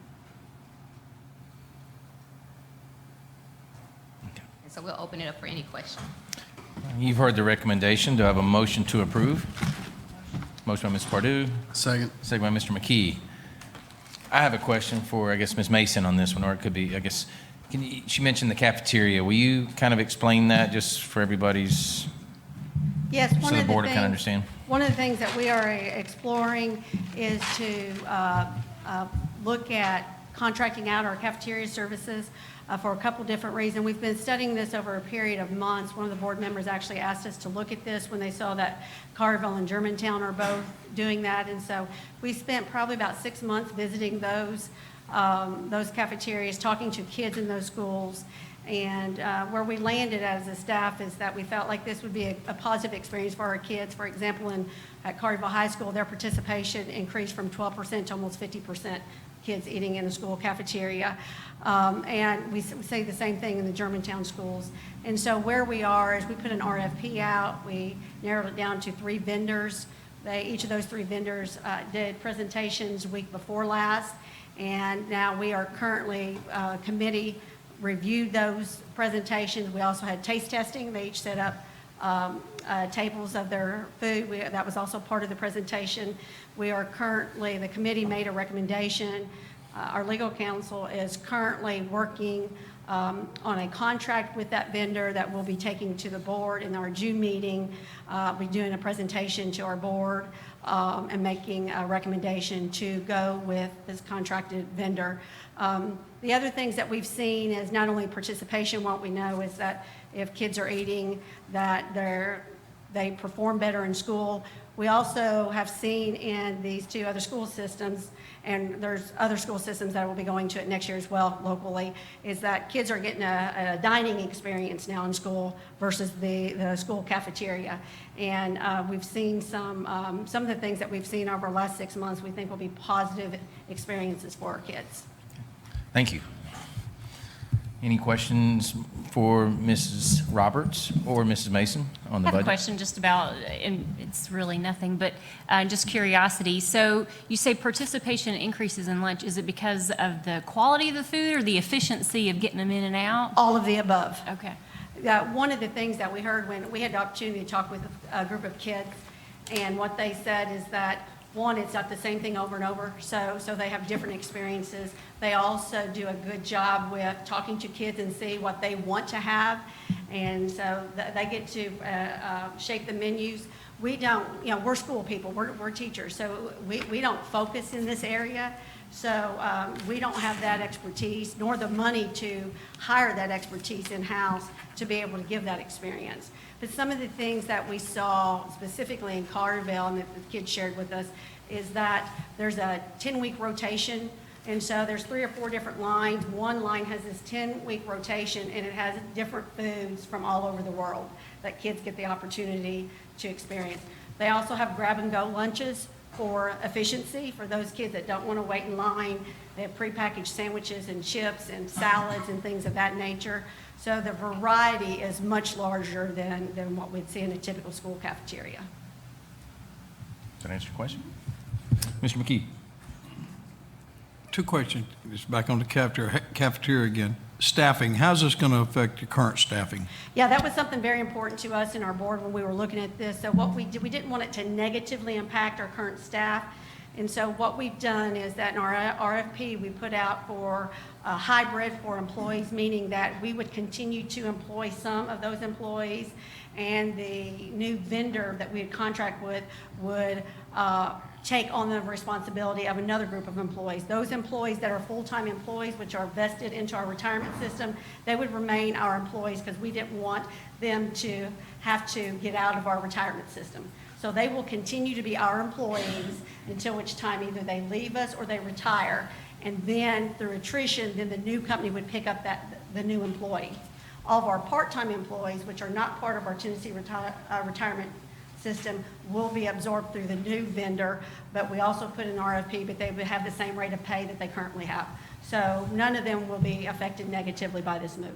Okay. And so we'll open it up for any questions. You've heard the recommendation. Do I have a motion to approve? Motion by Ms. Pardue. Second. Second by Mr. McKee. I have a question for, I guess, Ms. Mason on this one, or it could be, I guess, she mentioned the cafeteria. Will you kind of explain that just for everybody's, Yes, so the board to kind of understand? One of the things that we are exploring is to look at contracting out our cafeteria services for a couple different reasons. We've been studying this over a period of months. One of the board members actually asked us to look at this when they saw that Carville and Germantown are both doing that. And so we spent probably about 6 months visiting those cafeterias, talking to kids in those schools. And where we landed as a staff is that we felt like this would be a positive experience for our kids. For example, at Carville High School, their participation increased from 12% to almost 50% kids eating in the school cafeteria. And we say the same thing in the Germantown schools. And so where we are is we put an RFP out. We narrowed it down to 3 vendors. Each of those 3 vendors did presentations week before last. And now we are currently, committee reviewed those presentations. We also had taste testing. They each set up tables of their food. That was also part of the presentation. We are currently, the committee made a recommendation. Our legal counsel is currently working on a contract with that vendor that we'll be taking to the board in our June meeting. We'll be doing a presentation to our board and making a recommendation to go with this contracted vendor. The other things that we've seen is not only participation. What we know is that if kids are eating, that they perform better in school. We also have seen in these two other school systems, and there's other school systems that will be going to it next year as well locally, is that kids are getting a dining experience now in school versus the school cafeteria. And we've seen some of the things that we've seen over the last 6 months we think will be positive experiences for our kids. Thank you. Any questions for Mrs. Roberts or Mrs. Mason on the I have a budget? question just about, and it's really nothing, but just curiosity. So you say participation increases in lunch. Is it because of the quality of the food or the efficiency of getting them in and out? All of the above. Okay. One of the things that we heard when we had the opportunity to talk with a group of kids, and what they said is that, one, it's not the same thing over and over, so they have different experiences. They also do a good job with talking to kids and see what they want to have, and so they get to shape the menus. We don't, we're school people, we're teachers, so we don't focus in this area. So we don't have that expertise nor the money to hire that expertise in-house to be able to give that experience. But some of the things that we saw specifically in Carterville and that the kids shared with us is that there's a 10-week rotation. And so there's 3 or 4 different lines. One line has this 10-week rotation, and it has different foods from all over the world that kids get the opportunity to experience. They also have grab-and-go lunches for efficiency, for those kids that don't want to wait in line. They have prepackaged sandwiches and chips and salads and things of that nature. So the variety is much larger than what we'd see in a typical school cafeteria. Does that answer your question? Mr. McKee? 2 questions. It's back on the cafeteria again. Staffing, how's this going to affect your current staffing? Yeah, that was something very important to us in our board when we were looking at this. So what we did, we didn't want it to negatively impact our current staff. And so what we've done is that in our RFP, we put out for a hybrid for employees, meaning that we would continue to employ some of those employees, and the new vendor that we would contract with would take on the responsibility of another group of employees. Those employees that are full-time employees, which are vested into our retirement system, they would remain our employees because we didn't want them to have to get out of our retirement system. So they will continue to be our employees until which time either they leave us or they retire. And then through attrition, then the new company would pick up the new employee. All of our part-time employees, which are not part of our Tennessee retirement system, will be absorbed through the new vendor, but we also put in RFP, but they would have the same rate of pay that they currently have. So none of them will be affected negatively by this move.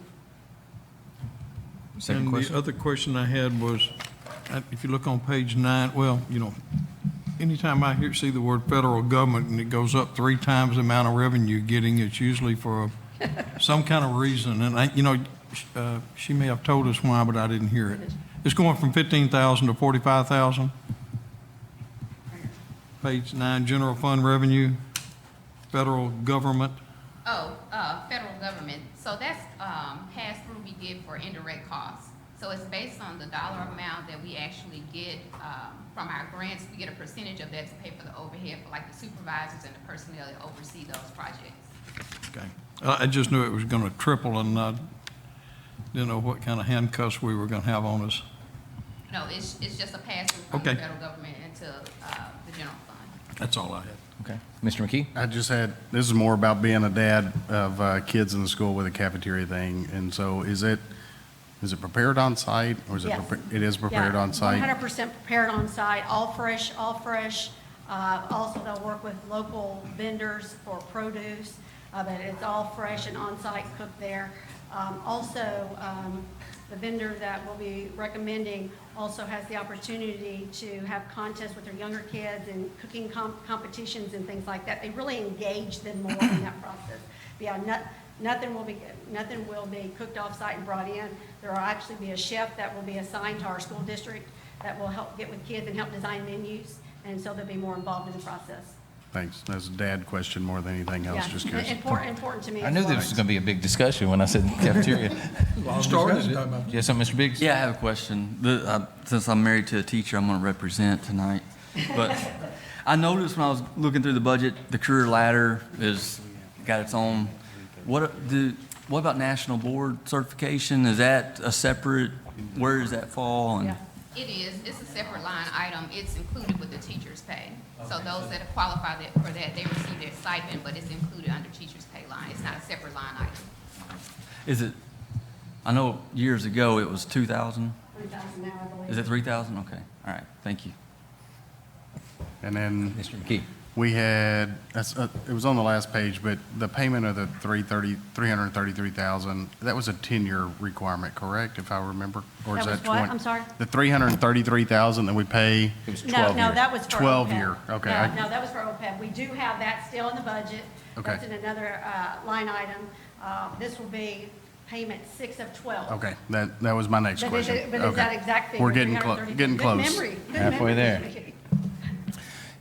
Second And question. the other question I had was, if you look on page 9, well, anytime I see the word federal government and it goes up 3 times the amount of revenue you're getting, it's usually for some kind of reason. And she may have told us why, but I didn't hear it. It's going from 15,000 to 45,000. Page 9, general fund revenue, federal government. Federal government. So that's pass-through we get for indirect costs. So it's based on the dollar amount that we actually get from our grants. We get a percentage of that to pay for the overhead for like the supervisors and the personnel that oversee those projects. Okay. I just knew it was going to triple, and I didn't know what kind of handcuffs we were going to have on us. No, it's just a pass-through from Okay. the federal government into the general fund. That's all I had. Okay. Mr. McKee? I just had, this is more about being a dad of kids in the school with a cafeteria thing. And so is it prepared on site, or is it, Yes. it is prepared on site? 100% prepared on site, all fresh, all fresh. Also, they'll work with local vendors for produce, but it's all fresh and on-site cooked there. The vendor that we'll be recommending also has the opportunity to have contests with their younger kids and cooking competitions and things like that. They really engage them more in that process. But yeah, nothing will be cooked off-site and brought in. There will actually be a chef that will be assigned to our school district that will help get with kids and help design menus, and so they'll be more involved in the process. Thanks. That's a dad question more than anything else, Yeah, just curious. important to me I as knew well. this was going to be a big discussion when I said cafeteria. Started it. You have something, Mr. Biggs? Yeah, I have a question. Since I'm married to a teacher, I'm going to represent tonight. But I noticed when I was looking through the budget, the career ladder is got its own. What about national board certification? Is that a separate? Where does that fall? And Yeah. It is, it's a separate line item, it's included with the teacher's pay. So those that qualify for that, they receive their stipend, but it's included under teacher's pay line, it's not a separate line item. Is it, I know years ago it was 2,000. 3,000 now, I believe. Is it 3,000? Okay, all right, thank you. And then Mr. McKee. we had, it was on the last page, but the payment of the 333,000, that was a 10-year requirement, correct, if I remember? Or is That was that what? 20? I'm sorry? The 333,000 that we pay, It was No, 12 no, years. that was for 12 OPEB. year, okay. No, that was for OPEB. We do have that still in the budget. Okay. That's in another line item. This will be payment 6 of 12. Okay, that was my next But question. is that Okay. exact figure? We're getting 332. getting Good close. memory. Good Halfway memory, there. Mr. McKee.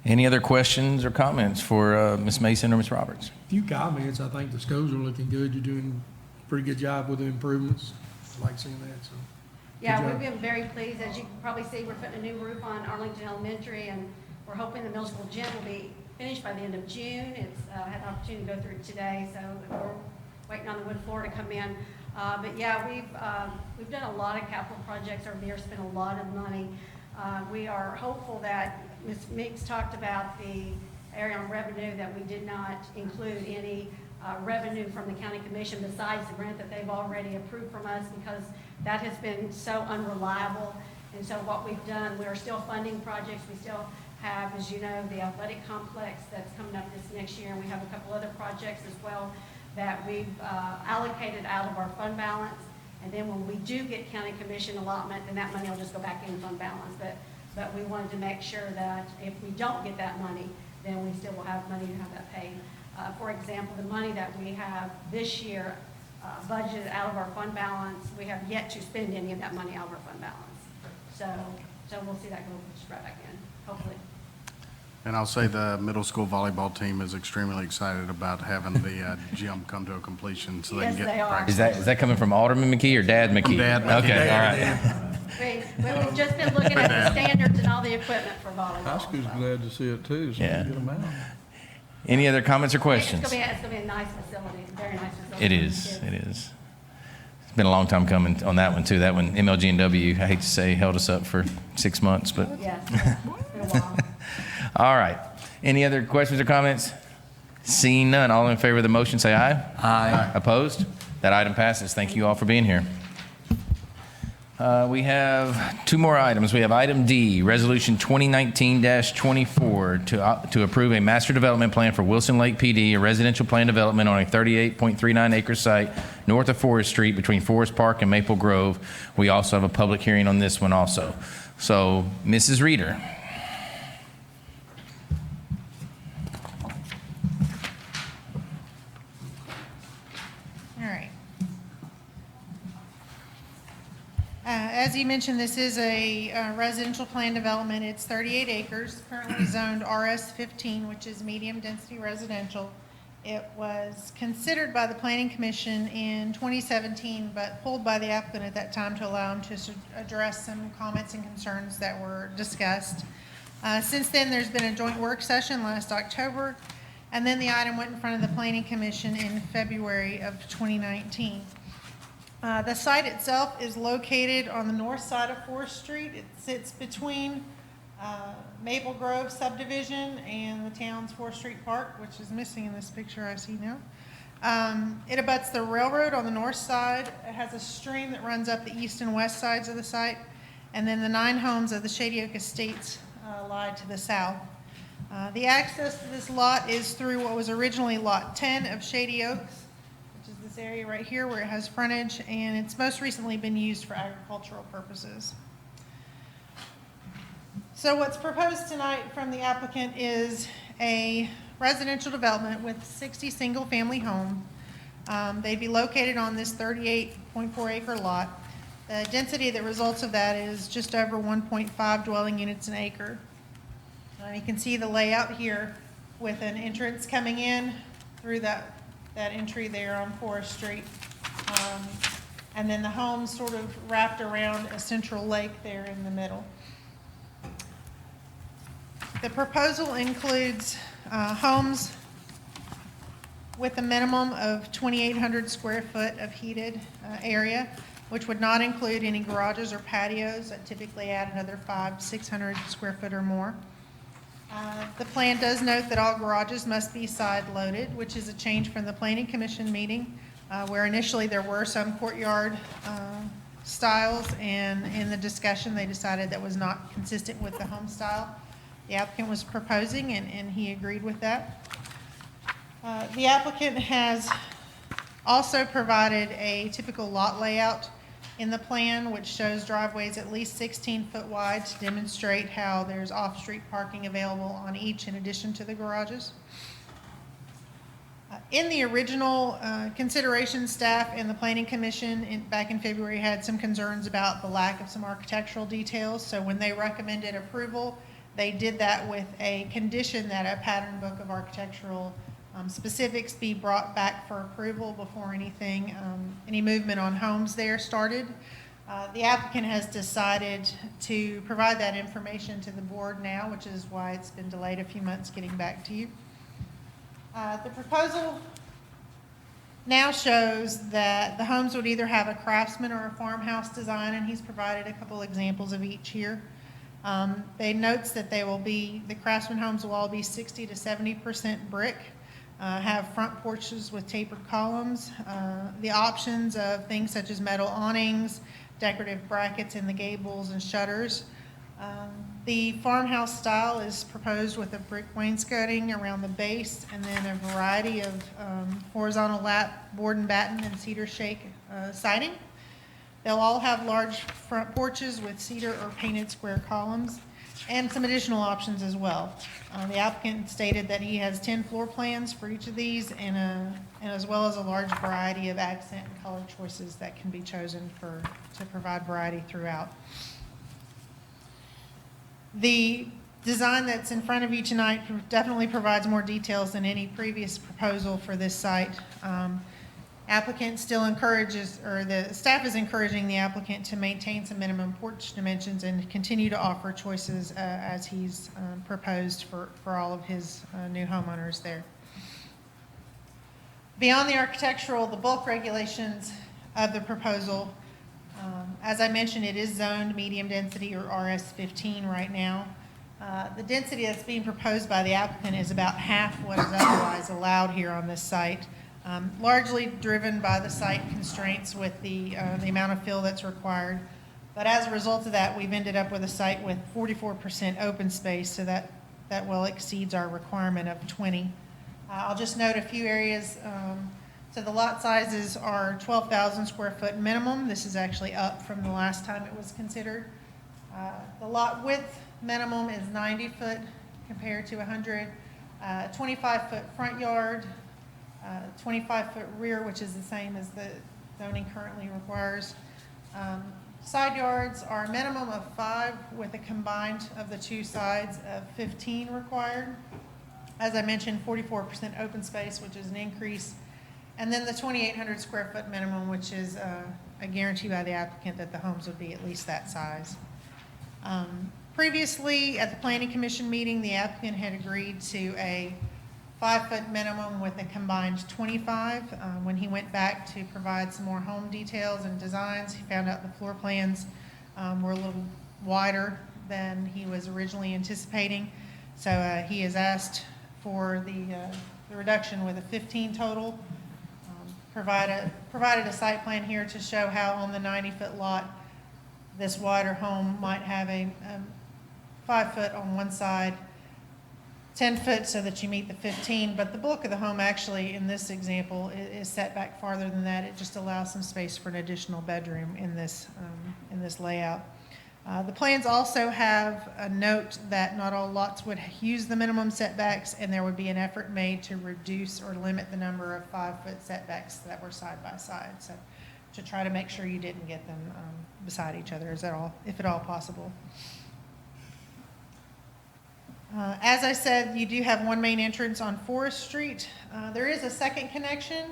Any other questions or comments for Ms. Mason or Ms. Roberts? Few comments. I think the schools are looking good. You're doing a pretty good job with the improvements. I like seeing that, so. Yeah, Good we've job. been very pleased. As you can probably see, we're putting a new roof on Arlington Elementary, and we're hoping the middle school gym will be finished by the end of June. It's had an opportunity to go through it today, so we're waiting on the wood floor to come in. But yeah, we've done a lot of capital projects over the years, spent a lot of money. We are hopeful that Ms. Meeks talked about the area on revenue, that we did not include any revenue from the county commission besides the grant that they've already approved from us, because that has been so unreliable. And so what we've done, we are still funding projects. We still have, as you know, the athletic complex that's coming up this next year, and we have a couple other projects as well that we've allocated out of our fund balance. And then when we do get county commission allotment, then that money will just go back in fund balance. But we wanted to make sure that if we don't get that money, then we still will have money to have that paid. For example, the money that we have this year budgeted out of our fund balance, we have yet to spend any of that money out of our fund balance. So we'll see that go straight back in, hopefully. And I'll say the middle school volleyball team is extremely excited about having the gym come to a completion so they can Yes, get they are. practice. Is that coming from Alderman McKee or Dad McKee? Dad McKee. Okay, all right. We've just been looking at the standards and all the equipment for volleyball. High school's glad to see it too, so Yeah. get them out. Any other comments or It's questions? gonna be a nice facility, a very nice facility. It for the is, kids. it is. It's been a long time coming on that one, too. That one, MLG&W, I hate to say, held us up for 6 months, but, Yes, it's been a while. all right. Any other questions or comments? Seeing none, all in favor of the motion, say aye. Aye. Opposed? That item passes. Thank you all for being here. We have two more items. We have item D, Resolution 2019-24, to approve a master development plan for Wilson Lake PD, a residential plan development on a 38.39 acre site north of Forest Street between Forest Park and Maple Grove. We also have a public hearing on this one also. So, Mrs. Reeder. All right. As you mentioned, this is a residential plan development. It's 38 acres, currently zoned RS-15, which is medium-density residential. It was considered by the Planning Commission in 2017, but pulled by the applicant at that time to allow him to address some comments and concerns that were discussed. Since then, there's been a joint work session last October, and then the item went in front of the Planning Commission in February of 2019. The site itself is located on the north side of Forest Street. It sits between Maple Grove subdivision and the town's Forest Street Park, which is missing in this picture I see now. It abuts the railroad on the north side. It has a stream that runs up the east and west sides of the site. And then the 9 homes of the Shady Oak Estates lie to the south. The access to this lot is through what was originally Lot 10 of Shady Oaks, which is this area right here where it has frontage, and it's most recently been used for agricultural purposes. So what's proposed tonight from the applicant is a residential development with 60 single-family homes. They'd be located on this 38.4 acre lot. The density that results of that is just over 1.5 dwelling units an acre. You can see the layout here with an entrance coming in through that entry there on Forest Street. And then the homes sort of wrapped around a central lake there in the middle. The proposal includes homes with a minimum of 2,800 square foot of heated area. which would not include any garages or patios that typically add another 600 square foot or more. The plan does note that all garages must be side-loaded, which is a change from the Planning Commission meeting, where initially there were some courtyard styles, and in the discussion, they decided that was not consistent with the home style the applicant was proposing, and he agreed with that. The applicant has also provided a typical lot layout in the plan, which shows driveways at least 16 foot wide to demonstrate how there's off-street parking available on each in addition to the garages. In the original consideration, staff and the Planning Commission back in February had some concerns about the lack of some architectural details. So when they recommended approval, they did that with a condition that a pattern book of architectural specifics be brought back for approval before any movement on homes there started. The applicant has decided to provide that information to the board now, which is why it's been delayed a few months getting back to you. The proposal now shows that the homes would either have a craftsman or a farmhouse design, and he's provided a couple examples of each here. They notes that the craftsman homes will all be 60 to 70% brick, have front porches with tapered columns, the options of things such as metal awnings, decorative brackets in the gables and shutters. The farmhouse style is proposed with a brick wainscoting around the base, and then a variety of horizontal lap, board and batten, and cedar shake siding. They'll all have large front porches with cedar or painted square columns, and some additional options as well. The applicant stated that he has 10 floor plans for each of these, and as well as a large variety of accent and color choices that can be chosen to provide variety throughout. The design that's in front of you tonight definitely provides more details than any previous proposal for this site. Applicant still encourages, or the staff is encouraging the applicant to maintain some minimum porch dimensions and continue to offer choices as he's proposed for all of his new homeowners there. Beyond the architectural, the bulk regulations of the proposal, as I mentioned, it is zoned medium density or RS15 right now. The density that's being proposed by the applicant is about half what is otherwise allowed here on this site, largely driven by the site constraints with the amount of fill that's required. But as a result of that, we've ended up with a site with 44% open space, so that well exceeds our requirement of 20. I'll just note a few areas. So the lot sizes are 12,000 square foot minimum. This is actually up from the last time it was considered. The lot width minimum is 90 foot compared to 100. 25 foot front yard, 25 foot rear, which is the same as the zoning currently requires. Side yards are a minimum of 5 with a combined of the two sides of 15 required. As I mentioned, 44% open space, which is an increase. And then the 2,800 square foot minimum, which is a guarantee by the applicant that the homes would be at least that size. Previously, at the Planning Commission meeting, the applicant had agreed to a 5 foot minimum with a combined 25. When he went back to provide some more home details and designs, he found out the floor plans were a little wider than he was originally anticipating. So he has asked for the reduction with a 15 total. Provided a site plan here to show how on the 90-foot lot, this wider home might have a 5 foot on one side, 10 foot so that you meet the 15, but the bulk of the home actually in this example is set back farther than that. It just allows some space for an additional bedroom in this layout. The plans also have a note that not all lots would use the minimum setbacks, and there would be an effort made to reduce or limit the number of 5 foot setbacks that were side by side. So to try to make sure you didn't get them beside each other, if at all possible. As I said, you do have one main entrance on Forest Street. There is a second connection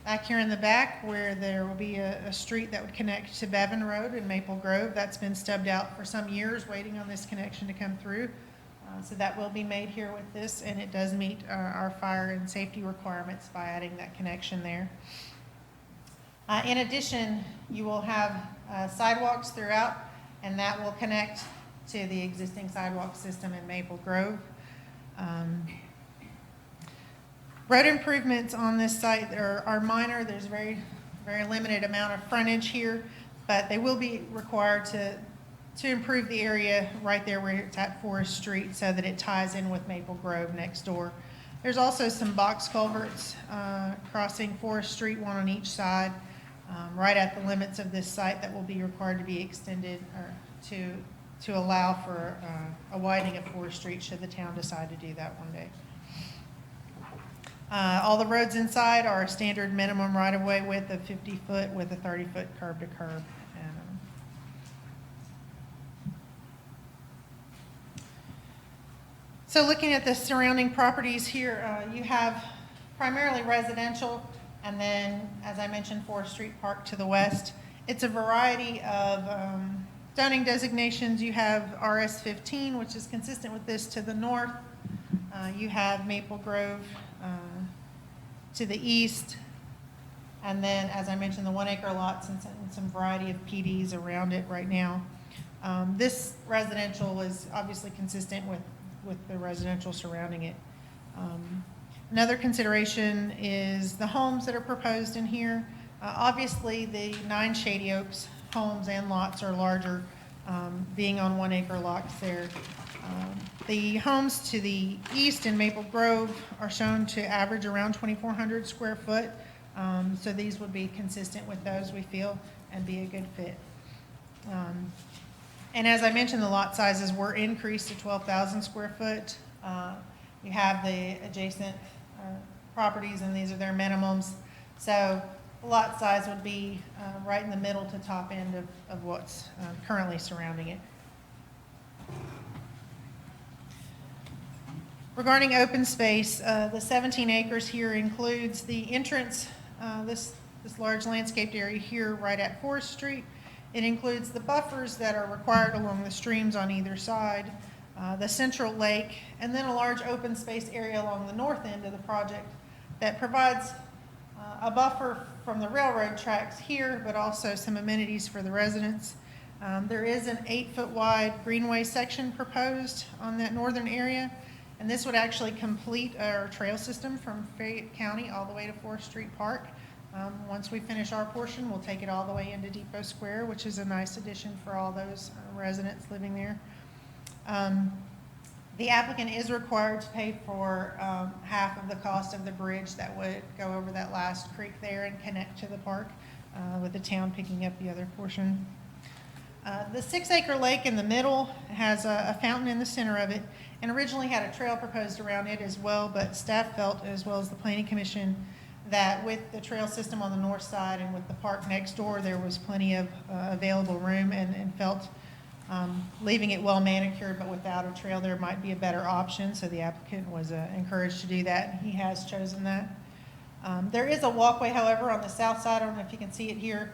back here in the back where there will be a street that would connect to Bevan Road in Maple Grove. That's been stubbed out for some years, waiting on this connection to come through. So that will be made here with this, and it does meet our fire and safety requirements by adding that connection there. In addition, you will have sidewalks throughout, and that will connect to the existing sidewalk system in Maple Grove. Road improvements on this site are minor. There's very limited amount of frontage here, but they will be required to improve the area right there where it's at Forest Street so that it ties in with Maple Grove next door. There's also some box culverts crossing Forest Street, one on each side, right at the limits of this site that will be required to be extended or to allow for a widening of Forest Street should the town decide to do that one day. All the roads inside are a standard minimum right-of-way width of 50 foot with a 30-foot curb to curb. So looking at the surrounding properties here, you have primarily residential, and then, as I mentioned, Forest Street Park to the west. It's a variety of zoning designations. You have RS-15, which is consistent with this to the north. You have Maple Grove to the east, and then, as I mentioned, the 1 acre lots and some variety of PDs around it right now. This residential is obviously consistent with the residential surrounding it. Another consideration is the homes that are proposed in here. Obviously, the 9 Shady Oaks homes and lots are larger, being on 1 acre lots there. The homes to the east in Maple Grove are shown to average around 2,400 square foot. So these would be consistent with those, we feel, and be a good fit. And as I mentioned, the lot sizes were increased to 12,000 square foot. You have the adjacent properties, and these are their minimums. So the lot size would be right in the middle to top end of what's currently surrounding it. Regarding open space, the 17 acres here includes the entrance, this large landscaped area here right at Forest Street. It includes the buffers that are required along the streams on either side, the central lake, and then a large open space area along the north end of the project that provides a buffer from the railroad tracks here, but also some amenities for the residents. There is an 8-foot wide greenway section proposed on that northern area, and this would actually complete our trail system from Fayette County all the way to Forest Street Park. Once we finish our portion, we'll take it all the way into Depot Square, which is a nice addition for all those residents living there. The applicant is required to pay for half of the cost of the bridge that would go over that last creek there and connect to the park, with the town picking up the other portion. The 6-acre lake in the middle has a fountain in the center of it, and originally had a trail proposed around it as well, but staff felt, as well as the Planning Commission, that with the trail system on the north side and with the park next door, there was plenty of available room, and felt leaving it well manicured but without a trail there might be a better option, so the applicant was encouraged to do that, and he has chosen that. There is a walkway, however, on the south side, I don't know if you can see it here,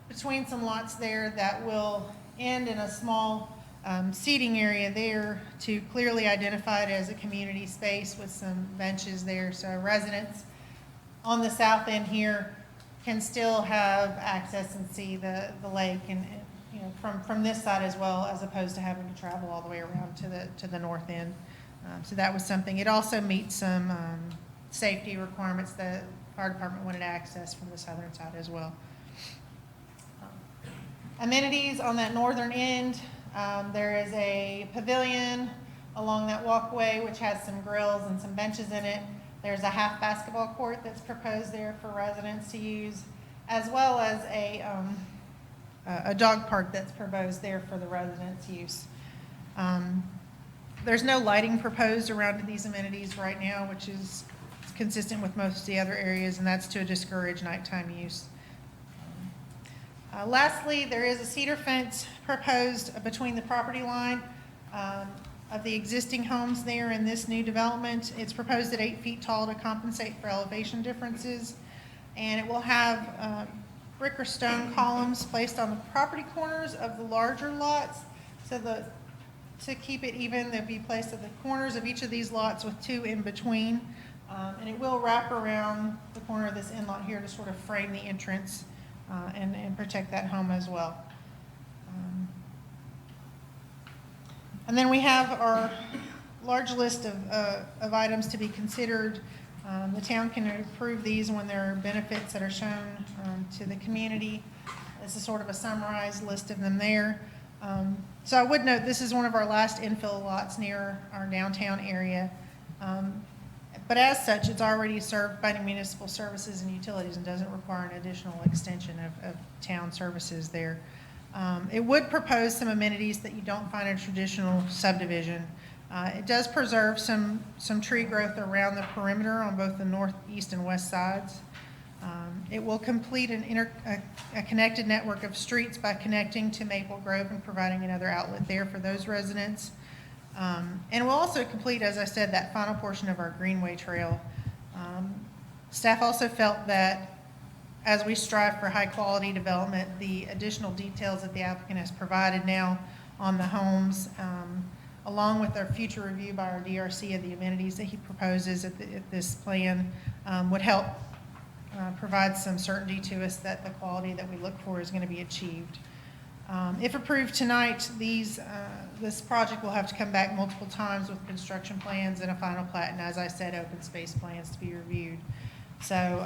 between some lots there that will end in a small seating area there to clearly identify it as a community space with some benches there, so residents on the south end here can still have access and see the lake and you know, from this side as well, as opposed to having to travel all the way around to the north end. So that was something. It also meets some safety requirements that the fire department wanted access from the southern side as well. Amenities on that northern end, there is a pavilion along that walkway which has some grills and some benches in it. There's a half basketball court that's proposed there for residents to use, as well as a dog park that's proposed there for the residents' use. There's no lighting proposed around these amenities right now, which is consistent with most of the other areas, and that's to discourage nighttime use. Lastly, there is a cedar fence proposed between the property line of the existing homes there in this new development. It's proposed at 8 feet tall to compensate for elevation differences, and it will have brick or stone columns placed on the property corners of the larger lots. So to keep it even, they'll be placed at the corners of each of these lots with 2 in between. And it will wrap around the corner of this in-lot here to sort of frame the entrance and protect that home as well. And then we have our large list of items to be considered. The town can approve these when there are benefits that are shown to the community. This is sort of a summarized list of them there. So I would note this is one of our last infill lots near our downtown area. But as such, it's already served by municipal services and utilities and doesn't require an additional extension of town services there. It would propose some amenities that you don't find in a traditional subdivision. It does preserve some tree growth around the perimeter on both the north, east, and west sides. It will complete a connected network of streets by connecting to Maple Grove and providing another outlet there for those residents. And we'll also complete, as I said, that final portion of our Greenway Trail. Staff also felt that as we strive for high-quality development, the additional details that the applicant has provided now on the homes, along with our future review by our DRC of the amenities that he proposes at this plan, would help provide some certainty to us that the quality that we look for is going to be achieved. If approved tonight, this project will have to come back multiple times with construction plans and a final plat, and as I said, open space plans to be reviewed. So,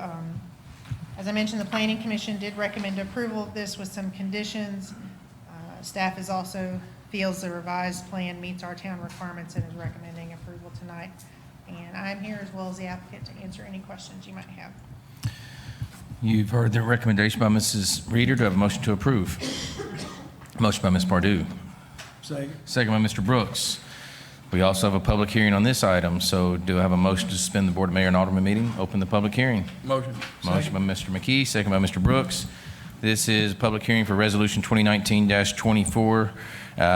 as I mentioned, the Planning Commission did recommend approval of this with some conditions. Staff is also feels the revised plan meets our town requirements and is recommending approval tonight. And I'm here as well as the applicant to answer any questions you might have. You've heard the recommendation by Mrs. Reeder. Do I have a motion to approve? Motion by Ms. Pardue. Second. Second by Mr. Brooks. We also have a public hearing on this item, so do I have a motion to suspend the Board of Mayor and Alderman meeting? Open the public hearing. Motion. Motion by Mr. McKee, second by Mr. Brooks. This is a public hearing for Resolution 2019-24.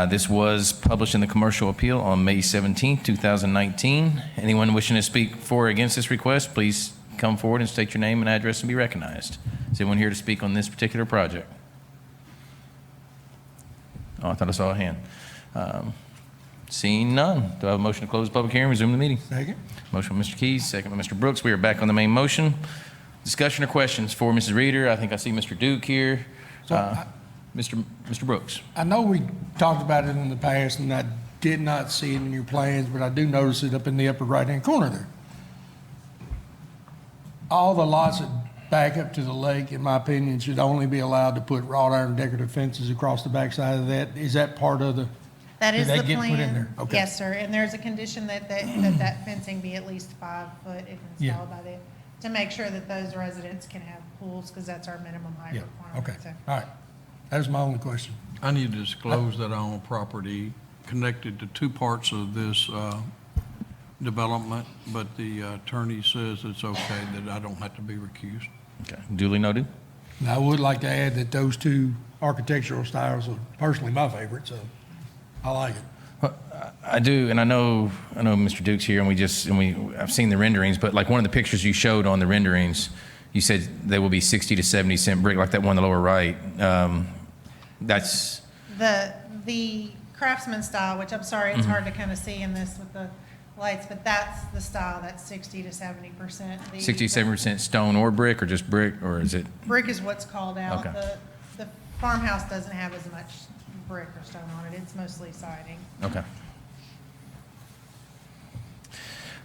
This was published in the Commercial Appeal on May 17, 2019. Anyone wishing to speak for or against this request, please come forward and state your name and address and be recognized. Is anyone here to speak on this particular project? Oh, I thought I saw a hand. Seeing none, do I have a motion to close the public hearing, resume the meeting? Second. Motion by Mr. Keys, second by Mr. Brooks. We are back on the main motion. Discussion or questions for Mrs. Reeder? I think I see Mr. Duke here. Mr. Brooks. I know we talked about it in the past, and I did not see it in your plans, but I do notice it up in the upper right-hand corner there. All the lots that back up to the lake, in my opinion, should only be allowed to put wrought iron decorative fences across the backside of that. Is that part of the? That is Did the that get put in plan. there? Okay. Yes, sir. And there's a condition that that fencing be at least 5 foot if Yeah. installed by the, to make sure that those residents can have pools, because that's our minimum height Yeah, requirement. okay, So- all right. That was my only question. I need to disclose that I own property connected to two parts of this development, but the attorney says it's okay, that I don't have to be recused. Okay, duly noted. And I would like to add that those two architectural styles are personally my favorite, so I like it. Well, I do, and I know Mr. Duke's here, and I've seen the renderings, but like one of the pictures you showed on the renderings, you said they will be 60 to 70 cent brick, like that one on the lower right. That's The craftsman style, which I'm sorry, it's hard to kind of see in this with the lights, but that's the style, that's 60 to 70%. 67% stone or brick, or just brick, or is it? Brick is what's called out. Okay. The farmhouse doesn't have as much brick or stone on it, it's mostly siding. Okay.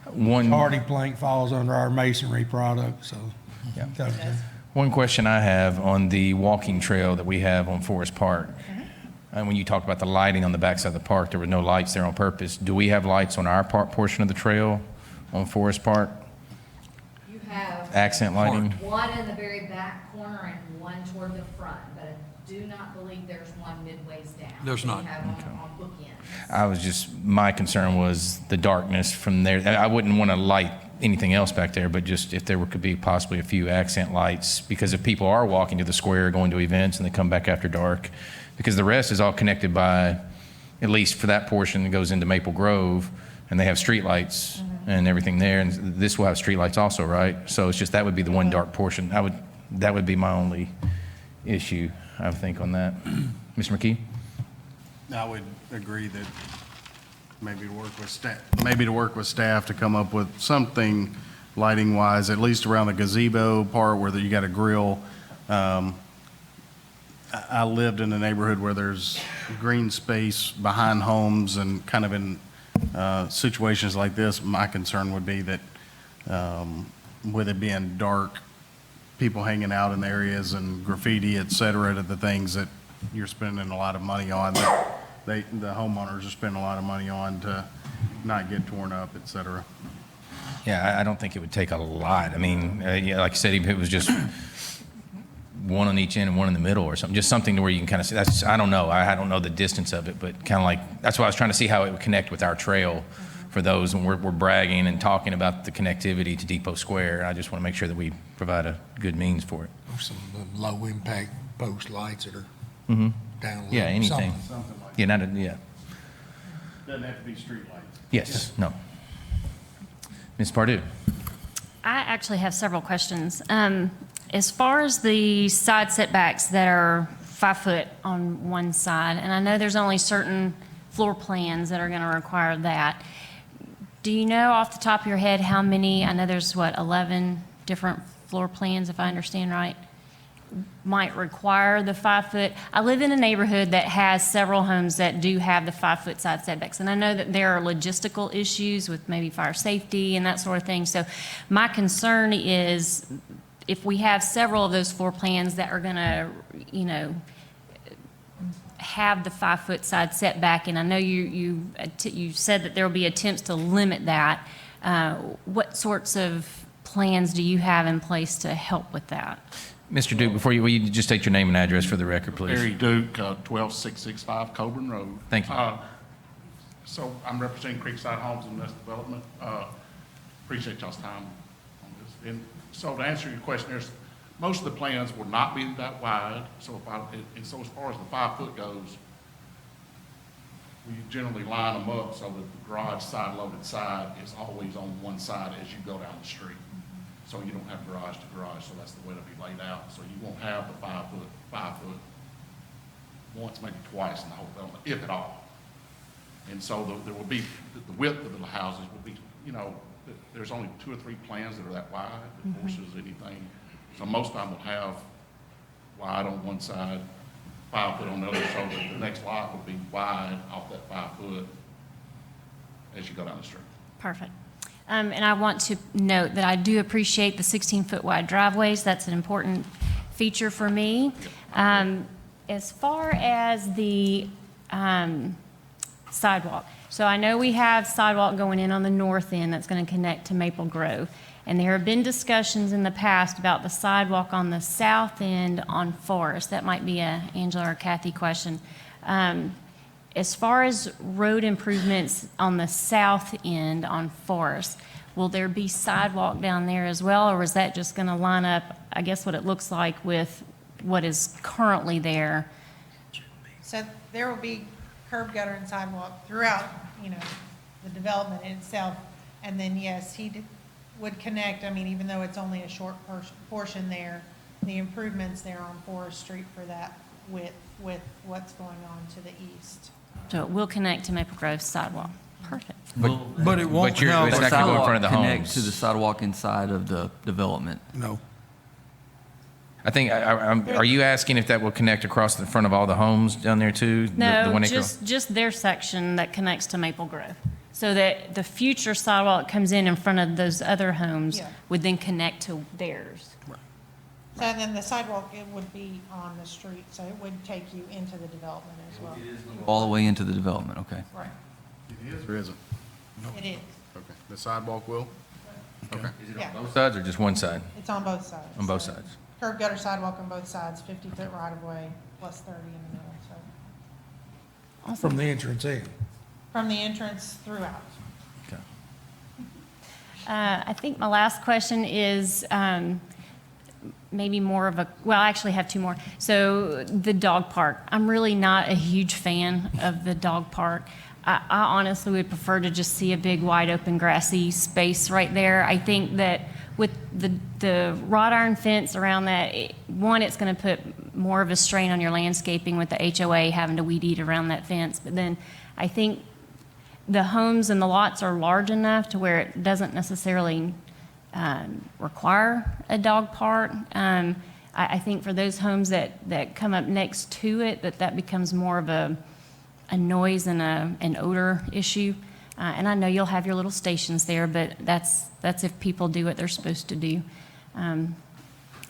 Hardy plank falls under our masonry product, so. Yeah. That was it. One question I have on the walking trail that we have on Forest Park. And when you talked about the lighting on the backside of the park, there were no lights there on purpose. Do we have lights on our portion of the trail on Forest Park? You have Accent lighting? one in the very back corner and one toward the front, but I do not believe there's one midways down. There's not. You have on bookends. My concern was the darkness from there. I wouldn't want to light anything else back there, but just if there could be possibly a few accent lights, because if people are walking to the square, going to events, and they come back after dark, because the rest is all connected by, at least for that portion that goes into Maple Grove, and they have street lights and everything there, and this will have street lights also, right? So it's just, that would be the one dark portion. That would be my only issue, I would think, on that. Mr. McKee? I would agree that maybe to work with staff to come up with something lighting wise, at least around the gazebo part where you got a grill. I lived in a neighborhood where there's green space behind homes, and kind of in situations like this, my concern would be that with it being dark, people hanging out in the areas and graffiti, et cetera, to the things that you're spending a lot of money on, that the homeowners are spending a lot of money on to not get torn up, et cetera. Yeah, I don't think it would take a lot. I mean, yeah, like I said, even if it was just one on each end and one in the middle or something, just something to where you can kind of see. That's, I don't know. I don't know the distance of it, but kind of like, that's why I was trying to see how it would connect with our trail for those when we're bragging and talking about the connectivity to Depot Square. I just want to make sure that we provide a good means for it. Or some low impact post lights that are Mm-hmm. down low. Yeah, anything. Something like Yeah, not a, yeah. Doesn't have to be street lights. Yes, no. Ms. Pardue? I actually have several questions. As far as the side setbacks that are 5 foot on one side, and I know there's only certain floor plans that are going to require that. Do you know off the top of your head how many, I know there's 11 different floor plans, if I understand right, might require the 5 foot? I live in a neighborhood that has several homes that do have the 5 foot side setbacks, and I know that there are logistical issues with maybe fire safety and that sort of thing. So my concern is if we have several of those floor plans that are going to, have the 5 foot side setback, and I know you said that there will be attempts to limit that. What sorts of plans do you have in place to help with that? Mr. Duke, before will you just state your name and address for the record, please? Barry Duke, 12665 Coburn Road. Thank you. So I'm representing Creekside Homes and Investment Development. Appreciate y'all's time on this. And so to answer your question, most of the plans will not be that wide. So so as far as the 5 foot goes, we generally line them up so that the garage side loaded side is always on one side as you go down the street. So you don't have garage to garage, so that's the way it'll be laid out. So you won't have the 5 foot once, maybe twice in the whole development, if at all. And so there will be, the width of the houses will be, there's only 2 or 3 plans that are that wide that forces anything. So most of them will have wide on one side, 5 foot on the other, so that the next lot will be wide off that 5 foot as you go down the street. Perfect. And I want to note that I do appreciate the 16-foot wide driveways. That's an important feature for me. As far as the sidewalk, so I know we have sidewalk going in on the north end that's going to connect to Maple Grove. And there have been discussions in the past about the sidewalk on the south end on Forest. That might be a Angela or Kathy question. As far as road improvements on the south end on Forest, will there be sidewalk down there as well, or is that just going to line up, I guess, what it looks like with what is currently there? So there will be curb, gutter, and sidewalk throughout, the development itself. And then, yes, would connect, even though it's only a short portion there, the improvements there on Forest Street for that with what's going on to the east. So it will connect to Maple Grove sidewalk. Perfect. But it won't help. It's not going to go in front of the Connect homes. to the sidewalk inside of the development. No. I think, are you asking if that will connect across the front of all the homes down there too? The No, 1 acre? just their section that connects to Maple Grove. So that the future sidewalk comes in front of those other homes Yeah. would then connect to theirs. So then the sidewalk, it would be on the street, so it would take you into the development as well. All the way into the development, okay. Right, It is or isn't? it is, Okay. The sidewalk will? Okay. yeah. Both sides or just one side? It's on both sides. On both So sides. Curb, gutter, sidewalk on both sides, 50-foot right-of-way, plus 30 in the middle, so. From the entrance in. From the entrance throughout. Okay. I think my last question is maybe more of I actually have 2 more. So the dog park. I'm really not a huge fan of the dog park. I honestly would prefer to just see a big, wide open, grassy space right there. I think that with the wrought iron fence around that, it's going to put more of a strain on your landscaping with the HOA having to weed eat around that fence. But then I think the homes and the lots are large enough to where it doesn't necessarily require a dog park. I think for those homes that come up next to it, that becomes more of a noise and an odor issue. And I know you'll have your little stations there, but that's if people do what they're supposed to do. And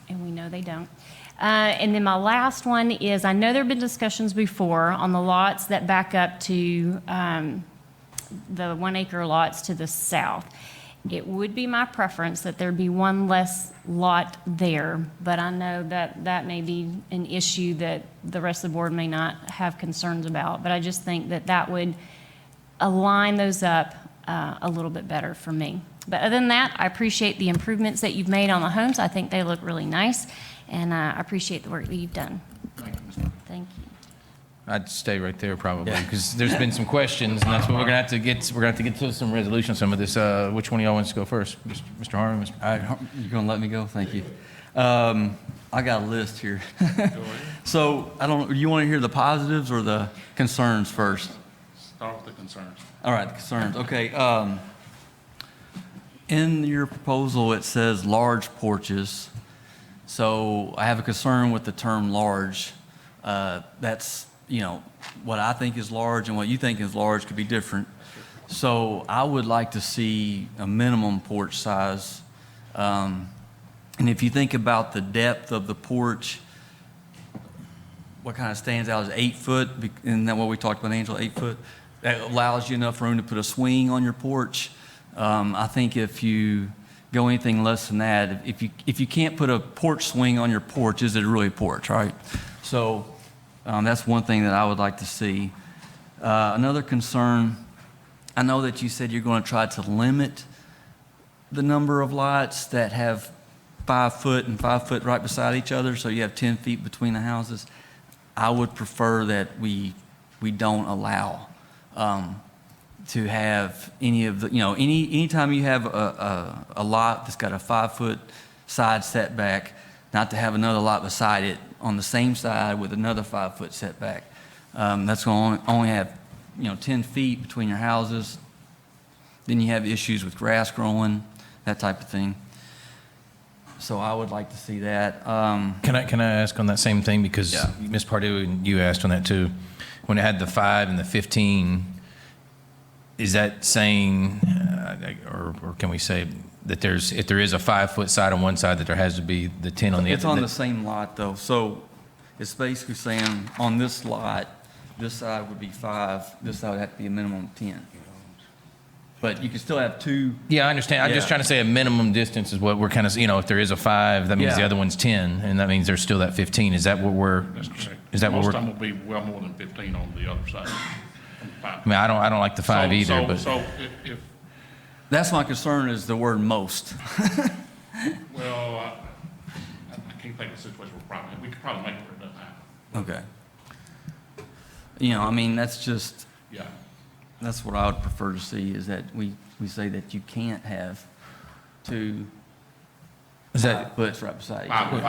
we know they don't. And then my last one is, I know there have been discussions before on the lots that back up to the 1 acre lots to the south. It would be my preference that there be one less lot there, but I know that may be an issue that the rest of the board may not have concerns about. But I just think that would align those up a little bit better for me. But other than that, I appreciate the improvements that you've made on the homes. I think they look really nice, and I appreciate the work that you've done. Thank you. I'd stay right there probably, because there's been some questions, and that's what we're gonna have to get. We're gonna have to get to some resolution on some of this. Which one of y'all wants to go first, Mr. Harmon? All right, you're gonna let me go? Thank you. I got a list here. So I don't. You want to hear the positives or the concerns first? Start with the concerns. All right, the concerns. Okay. In your proposal, it says large porches. So I have a concern with the term large. That's, what I think is large and what you think is large could be different. So I would like to see a minimum porch size. And if you think about the depth of the porch, what kind of stands out is 8 foot. Isn't that what we talked about, Angela, 8 foot? That allows you enough room to put a swing on your porch. I think if you go anything less than that, if you can't put a porch swing on your porch, is it really a porch, right? So that's one thing that I would like to see. Another concern, I know that you said you're going to try to limit the number of lots that have 5 foot and 5 foot right beside each other, so you have 10 feet between the houses. I would prefer that we don't allow to have any of the, anytime you have a lot that's got a 5 foot side setback, not to have another lot beside it on the same side with another 5 foot setback. That's going to only have, 10 feet between your houses. Then you have issues with grass growing, that type of thing. So I would like to see that. Can I ask on that same thing, because Ms. Pardue and you asked on that too. When it had the 5 and the 15, is that saying, or can we say that if there is a 5 foot side on one side, that there has to be the 10 on the other? It's on the same lot though. So it's basically saying on this lot, this side would be 5, this side would have to be a minimum of 10. But you can still have 2. Yeah, I understand. I'm just trying to say a minimum distance is what we're kind of, if there is a 5, that means the other one's 10, and that means there's still that 15. Is that what we're? That's correct. Is that what Most we're? of them will be well more than 15 on the other side. I mean, I don't like the 5 either, but. So if, That's my concern, is the word most. well, I can't think of a situation where we could probably make it where it doesn't happen. Okay. That's just. Yeah. That's what I would prefer to see, is that we say that you can't have 2 5 foots right beside each other.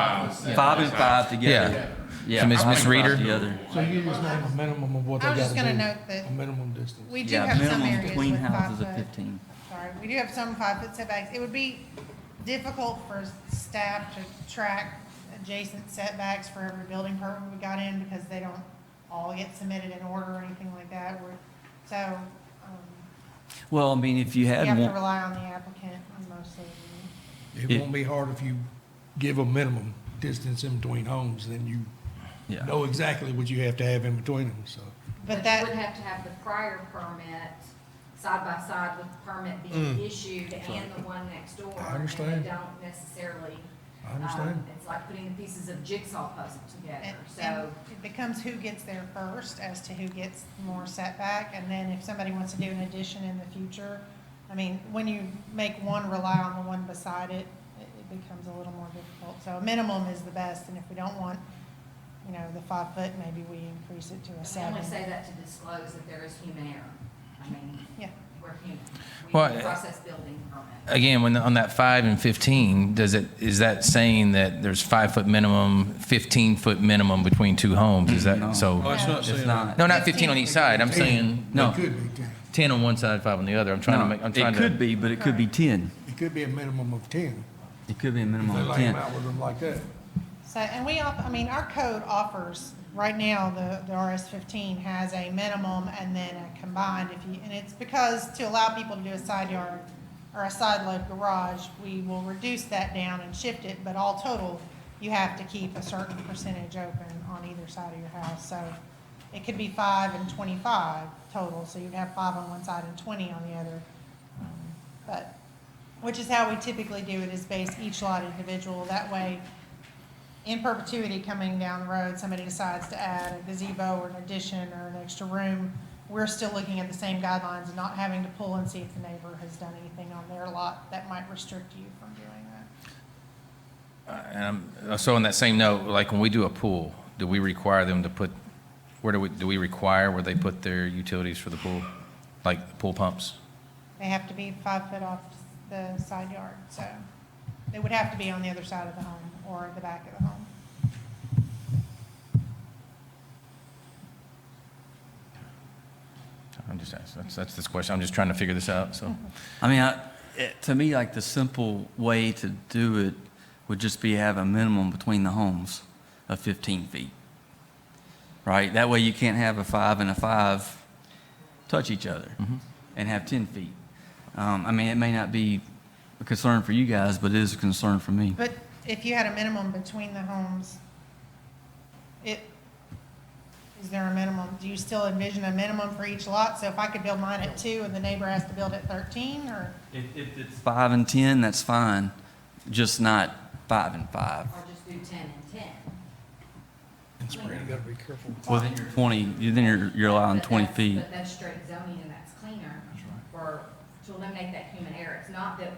5 and 5 together. Yeah. So Ms. Reader? Together. So you just name a minimum of what they I was got just to gonna do. note that A minimum distance. we do Yeah, have some minimum areas between with 5 houses of foot. 15. Sorry, we do have some 5 foot setbacks. It would be difficult for staff to track adjacent setbacks for every building permit we got in, because they don't all get submitted in order or anything like that. So, Well, if you you had have to one, rely on the applicant on most of them. It won't be hard if you give a minimum distance in between homes, then you know exactly what you have to have in between them, so. But you would have to have the prior permit side by side with the permit being issued and the one next door. I understand. And they don't necessarily. I understand. It's like putting the pieces of jigsaw puzzle together, And so. it becomes who gets there first as to who gets more setback, and then if somebody wants to do an addition in the future, when you make one rely on the one beside it, it becomes a little more difficult. So a minimum is the best, and if we don't want, the 5 foot, maybe we increase it to a 7. We only say that to disclose that there is human error. Yeah. We're human. Well, We process building permits. Again, on that 5 and 15, is that saying that there's 5 foot minimum, 15 foot minimum between 2 homes? Is that so? Oh, it's not it's saying. not. No, not 15 on each side. I'm saying No. It could be 10. 10 on one side, 5 on the other. I'm trying to make. I'm trying It could be, but it could be 10. It could be a minimum of 10. It could be a If minimum they of lay them 10. out with them like that. So, and I mean, our code offers, right now, the RS-15 has a minimum and then a combined, and it's because to allow people to do a side yard or a side load garage, we will reduce that down and shift it, but all total, you have to keep a certain percentage open on either side of your house. So it could be 5 and 25 total, so you'd have 5 on one side and 20 on the other. But, which is how we typically do it, is base each lot individual. That way, in perpetuity coming down the road, somebody decides to add a gazebo or an addition or an extra room, we're still looking at the same guidelines and not having to pull and see if the neighbor has done anything on their lot that might restrict you from doing that. So on that same note, like when we do a pool, do we require them to put, do we require where they put their utilities for the pool? Like pool pumps? They have to be 5 foot off the side yard, so they would have to be on the other side of the home or the back of the home. I'm just asking, that's this question, I'm just trying to figure this out, so. I mean, to me, like the simple way to do it would just be have a minimum between the homes of 15 feet. Right? That way you can't have a 5 and a 5 touch each other and have 10 feet. I mean, it may not be a concern for you guys, but it is a concern for me. But if you had a minimum between the homes, is there a minimum? Do you still envision a minimum for each lot? So if I could build mine at 2 and the neighbor has to build at 13, or? If it's 5 and 10, that's fine, just not 5 and 5. Or just do 10 and 10. You gotta be careful. Well, then you're 20, then you're allowing 20 feet. But that's straight zoning and that's cleaner to eliminate that human error. It's not that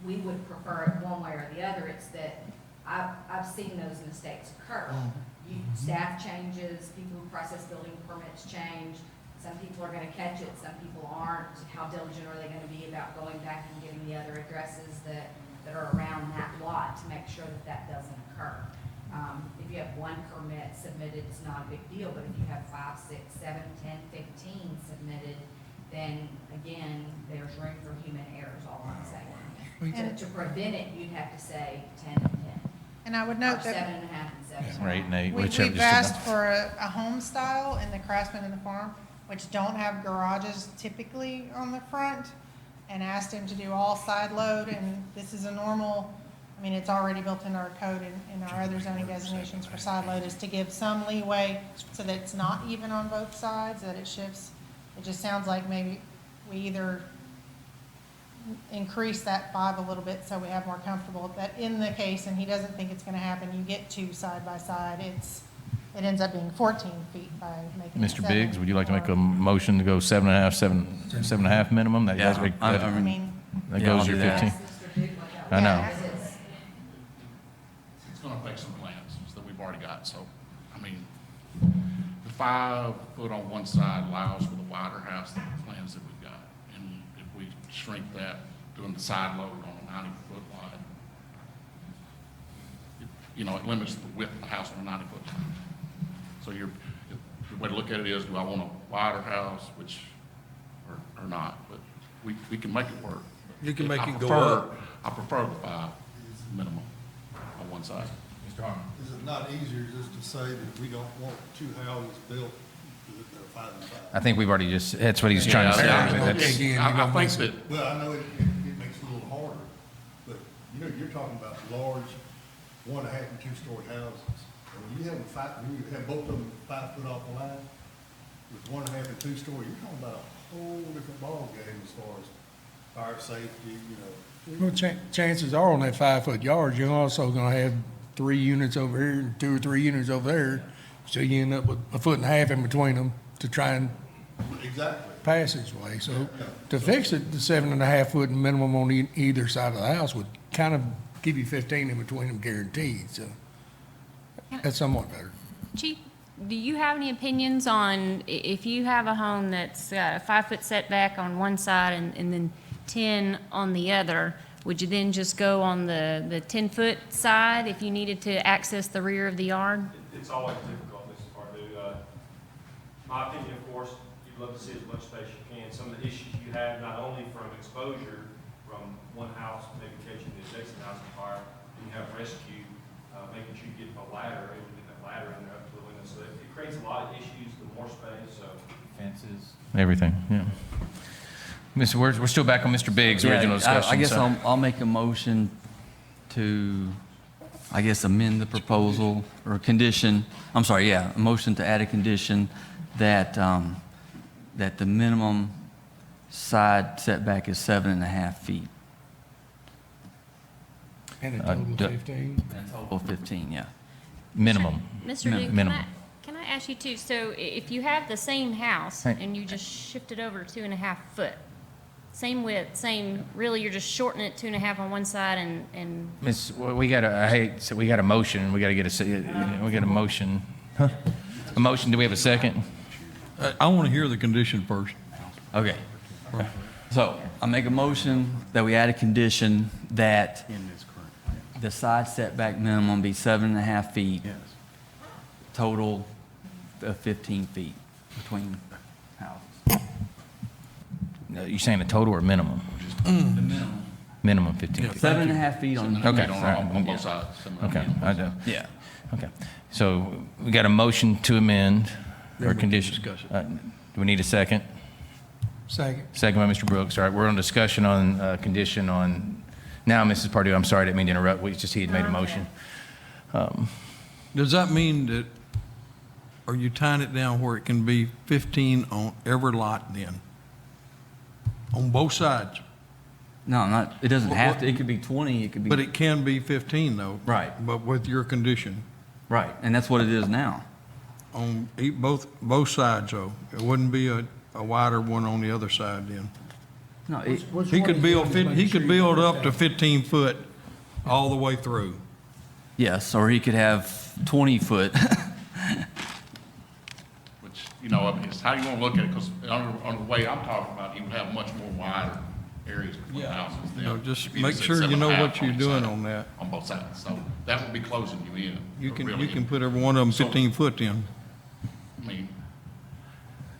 we would prefer it one way or the other, it's that I've seen those mistakes occur. Staff changes, people who process building permits change. Some people are gonna catch it, some people aren't. How diligent are they gonna be about going back and getting the other addresses that are around that lot to make sure that that doesn't occur? If you have 1 permit submitted, it's not a big deal, but if you have 5, 6, 7, 10, 15 submitted, then again, there's room for human errors, all I'm saying. And To prevent it, you'd have to say 10 and 10. And I would Or note 7 that and a half and 7 and a half. Or 8 and 8, we've whichever. asked for a home style in the Craftsman and the Farm, which don't have garages typically on the front, and asked him to do all side load, and this is a normal, I mean, it's already built into our code and our other zoning designations for side load, is to give some leeway so that it's not even on both sides, that it shifts. It just sounds like maybe we either increase that 5 a little bit so we have more comfortable, that in the case, and he doesn't think it's gonna happen, you get 2 side by side, it ends up being 14 feet by making it Mr. 7. Biggs, would you like to make a motion to go 7.5, 7.5 minimum? That Yeah, I mean, that yeah, goes I'll your do that. 15? I know. It's gonna affect some plans that we've already got, so, I mean, the 5 foot on one side allows for the wider house than the plans that we've got. And if we shrink that, doing the side load on a 90-foot lot, it limits the width of the house on a 90-foot lot. So the way to look at it is, do I want a wider house, or not? But we can make it work. You can make I it go prefer- up. I prefer the 5 minimum on one side. Mr. Harmon. Is it not easier just to say that we don't want 2 houses built that are 5 and 5? I think we've already just, that's what he's trying to say. Yeah, That's- I think that, Well, I know it makes it a little harder, but, you're talking about large 1.5 and 2-story houses. And when you have both of them 5 foot off the line, with 1.5 and 2-story, you're talking about a whole different ballgame as far as fire safety, Well, chances are on that 5 foot yard, you're also gonna have 3 units over here and 2 or 3 units over there. So you end up with 1.5 foot in between them to try and Exactly. passageway. So to fix it, the 7.5 foot minimum on either side of the house would kind of give you 15 in between them guaranteed, so that's somewhat better. Chief, do you have any opinions on if you have a home that's got a 5 foot setback on one side and then 10 on the other, would you then just go on the 10 foot side if you needed to access the rear of the yard? It's always difficult, Mrs. Pardue. My opinion, of course, you'd love to see as much space as you can. Some of the issues you have, not only from exposure from one house maybe catching the adjacent house on fire. And you have rescue, making sure you get a ladder, able to get that ladder in there up to the window. So it creates a lot of issues, the more space, so. Fences. Everything, yeah. We're still back on Mr. Biggs' original discussion. I guess so- I'll make a motion to, I guess, amend the proposal or condition, I'm sorry, yeah, a motion to add a condition that, that the minimum side setback is 7.5 feet. And a total of 15. A total of 15, yeah. Minimum. Mr. Duke, Minimum. can I ask you too, so if you have the same house Hey. and you just shift it over 2.5 foot, same width, same, really, you're just shortening it 2.5 on one side and Miss, we got we got a motion, we got to get we got a motion. Huh? A motion, do we have a second? I want to hear the condition first. Okay. So I make a motion that we add a condition that the side setback minimum be 7.5 feet. Yes. Total of 15 feet between houses. No, you saying a total or minimum? The minimum. Minimum 15 feet. 7.5 feet on. Okay, On all right. both sides. Okay, I do. Yeah. Okay. So we got a motion to amend Then or we can condition. discuss it. Do we need a second? Second. Second by Mr. Brooks. All right, we're on discussion on condition on, now, Mrs. Pardue, I'm sorry, I didn't mean to interrupt. We just, he had made a motion. Does that mean that, are you tying it down where it can be 15 on every lot then? On both sides? No, not, it doesn't have to, it could be 20, it could be. But it can be 15 though? Right. But with your condition? Right, and that's what it is now. On both sides though? It wouldn't be a wider one on the other side then? No, He could build up to 15 foot all the way through. yes, or he could have 20 foot. Which, you know, I mean, it's how you want to look at it, because on the way I'm talking about, he would have much more wider areas between houses. You know, than just if you make said sure you know 7.5 what you're each doing side, on that. On both sides, so that would be closing you in. You can really. put every one of them 15 foot in. I mean,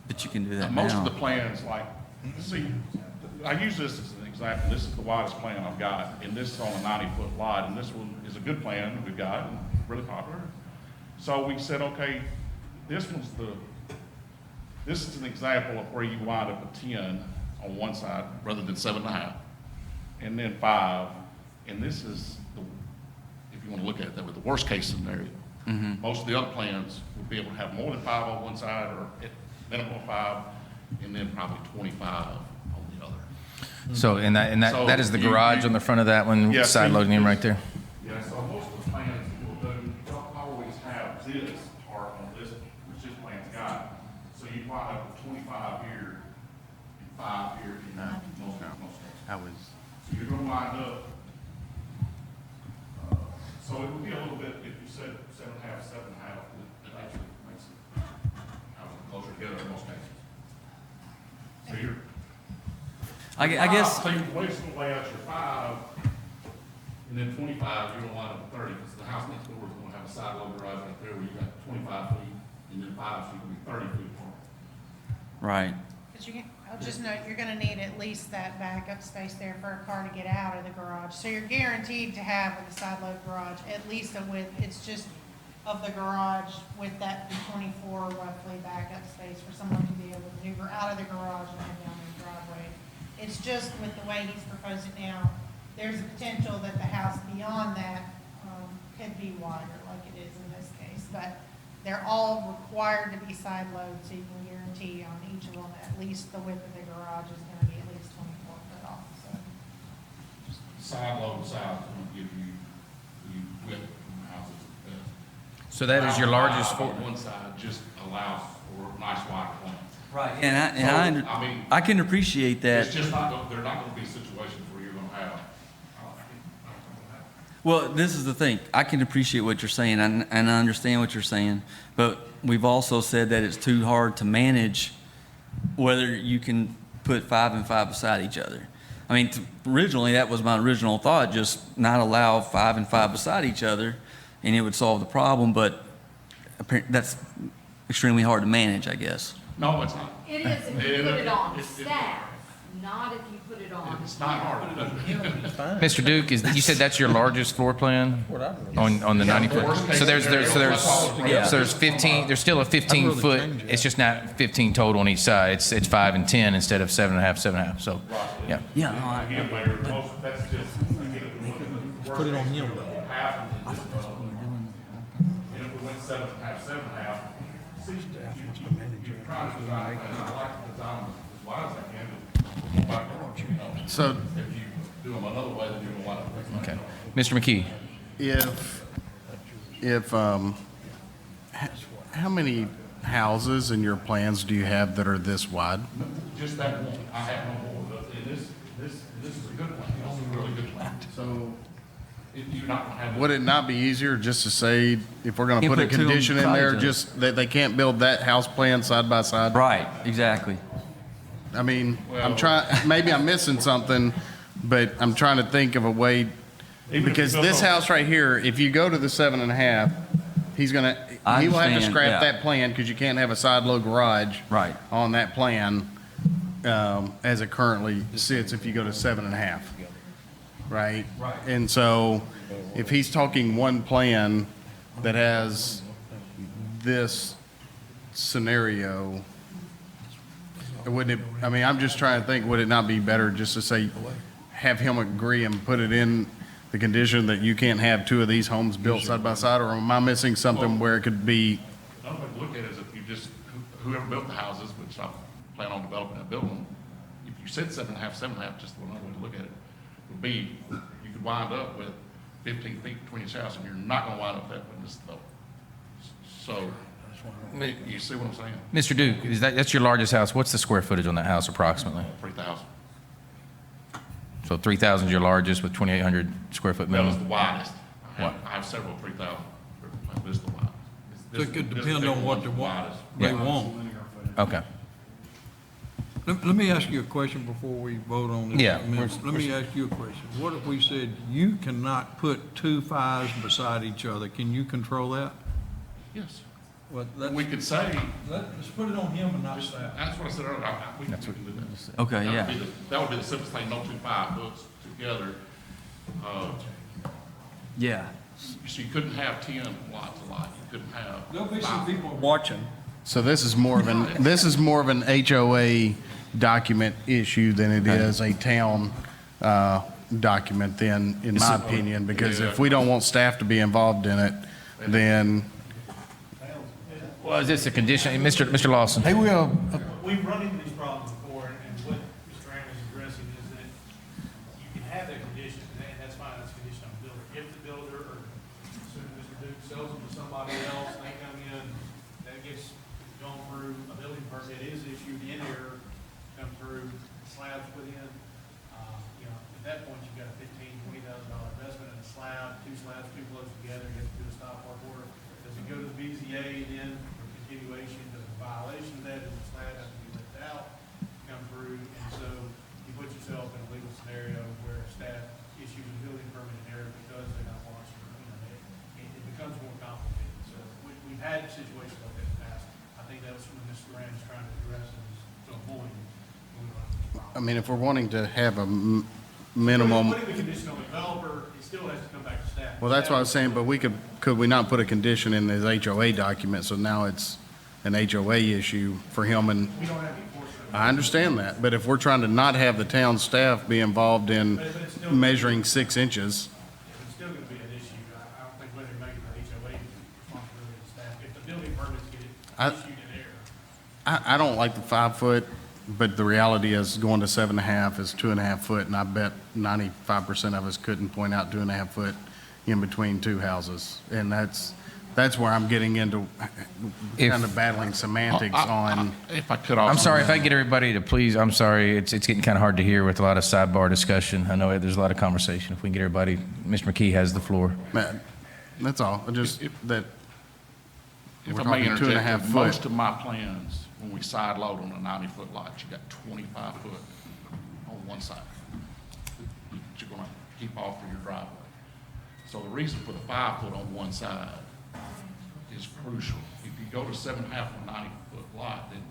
But you can do that most of now. the plans, like, see, I use this as an example. This is the widest plan I've got, and this is on a 90-foot lot, and this one is a good plan that we've got, and really popular. So we said, okay, this is an example of where you wind up with 10 on one side rather than 7.5, and then 5, and this is the, if you want to look at it that way, the worst case scenario. Most of the other plans would be able to have more than 5 on one side, or at minimum 5, and then probably 25 on the other. So, and So that is the you- garage on the front of that one, Yeah, side so loading in right there? Yeah, so most of the plans will do, don't always have this part on this, which this plan's got. So you wind up with 25 here and 5 here in most cases. I was, So you're gonna wind up, so it would be a little bit, if you said 7.5, 7.5, it actually makes it, closer together in most cases. So you're. I guess, So you the way it's gonna lay out your 5, and then 25, you're gonna line up with 30, because the house next door is gonna have a side load garage right there where you got 25 feet, and then 5, so you're gonna be 30 feet apart. right. But I'll just note, you're gonna need at least that backup space there for a car to get out of the garage. So you're guaranteed to have with the side load garage, at least a width, it's just of the garage with that 24 roughly backup space for someone to be able to maneuver out of the garage and head down the driveway. It's just with the way he's proposed it now, there's a potential that the house beyond that could be wider, like it is in this case. But they're all required to be side load, so you can guarantee on each of them, at least the width of the garage is gonna be at least 24 foot off, so. Side load south is gonna give you width from the houses. So that is your largest On one side just allows for nice wide plane. Right. I can appreciate that. It's just not, they're not gonna be situations where you're gonna have. Well, this is the thing. I can appreciate what you're saying, and I understand what you're saying, but we've also said that it's too hard to manage whether you can put 5 and 5 beside each other. I mean, originally, that was my original thought, just not allow 5 and 5 beside each other, and it would solve the problem, but that's extremely hard to manage, I guess. No, it's not. It is if you put it on staff, Not if you put it on. It's not hard. Mr. Duke, you said that's your largest floor plan on the 90 foot? So there's 15, there's still a 15 foot, it's just not 15 total on each side. It's 5 and 10 instead of 7.5, 7.5, so, yeah. Yeah, no, I, Again, Mayor, that's just, Put it on him. half of it. And if we went 7.5, 7.5, see, you're trying to design, and I like to design as wide as I can, but So if you do them another way, then you're gonna wind up. Okay. Mr. McKee? how many houses in your plans do you have that are this wide? Just that one, I have no more, but this is a good plan, this is a really good plan. So, if you're not gonna have. Would it not be easier just to say, if we're gonna You put a put two condition in there, sides of it. just that they can't build that house plan side by side? right, exactly. I mean, I'm trying, maybe I'm missing something, but I'm trying to think of a way, Even if because you this build house right here, if you go to the 7.5, he's gonna, I he will have to understand, scrap yeah. that plan, because you can't have a side load garage Right. on that plan, as it currently sits if you go to 7.5, right? Right. And so, if he's talking one plan that has this scenario, wouldn't it, I mean, I'm just trying to think, would it not be better just to say, have him agree and put it in the condition that you can't have two of these homes built side by side, or am I missing something where it could be? Another way to look at it is if you just, whoever built the houses, which I plan on developing and building them, if you said 7.5, 7.5, just another way to look at it, would be, you could wind up with 15 feet between each house, and you're not gonna wind up that way in this development. So, you see what I'm saying? Mr. Duke, that's your largest house. What's the square footage on that house approximately? 3,000. So 3,000 is your largest with 2,800 square foot That was minimum? the widest. What? I have several 3,000, but this is the widest. So it could depend on what they want. They want. Okay. Let me ask you a question before we vote on this. Yeah. Let me ask you a question. What if we said you cannot put two fives beside each other? Can you control that? Yes. Well, We could say, let's put it on him and not staff. that's what I said earlier, we can do that. Okay, That would yeah. be that would be the simplest thing, no 2 5-foots together. Yeah. So you couldn't have 10 lots alike, you couldn't have. There'll be some 5. people watching. So this is more of an HOA document issue than it is a town, document then, in my opinion, because if we don't want staff to be involved in it, then, Well, is this a condition, Mr. Lawson? Hey, will, We've run into these problems before, and what Mr. Graham is addressing is that you can have that condition, and that's fine, that's a condition on the builder. If the builder, or assuming Mr. Duke sells them to somebody else, they come in, that gets gone through, a building permit is issued in there, come through, slabs put in. At that point, you've got a $15,000-$20,000 investment in a slab, 2 slabs, 2 floats together, you have to do a stop work order. Does it go to the BZA then for continuation, does a violation of that, does the slab have to be lifted out, come through? And so you put yourself in a legal scenario where staff issues a building permit in there because they're not watching, it becomes more complicated. So we've had situations like that in the past. I think that's what Mr. Graham is trying to address, is to avoid when we run into this problem. I mean, if we're wanting to have a minimum. Putting the condition on the developer, it still has to come back to staff. Well, that's what I was saying, but could we not put a condition in his HOA document, so now it's an HOA issue for him and, We don't have enforcement. I understand that, but if we're trying to not have the town staff be involved in measuring 6 inches, It's still gonna be an issue. I don't think whether you're making the HOA responsibility of the staff. If the building permits get issued in there. I don't like the 5 foot, but the reality is going to 7.5 is 2.5 foot, and I bet 95% of us couldn't point out 2.5 foot in between 2 houses. And that's where I'm getting into kind of battling semantics on. If I could also. I'm sorry, if I get everybody to please, I'm sorry, it's getting kind of hard to hear with a lot of sidebar discussion. I know there's a lot of conversation. If we can get everybody, Mr. McKee has the floor. That's all, just that. If we're I may talking 2.5 interject, foot. most of my plans, when we side load on a 90-foot lot, you got 25 foot on one side that you're gonna keep off for your driveway. So the reason for the 5 foot on one side is crucial. If you go to 7.5 on a 90-foot lot, then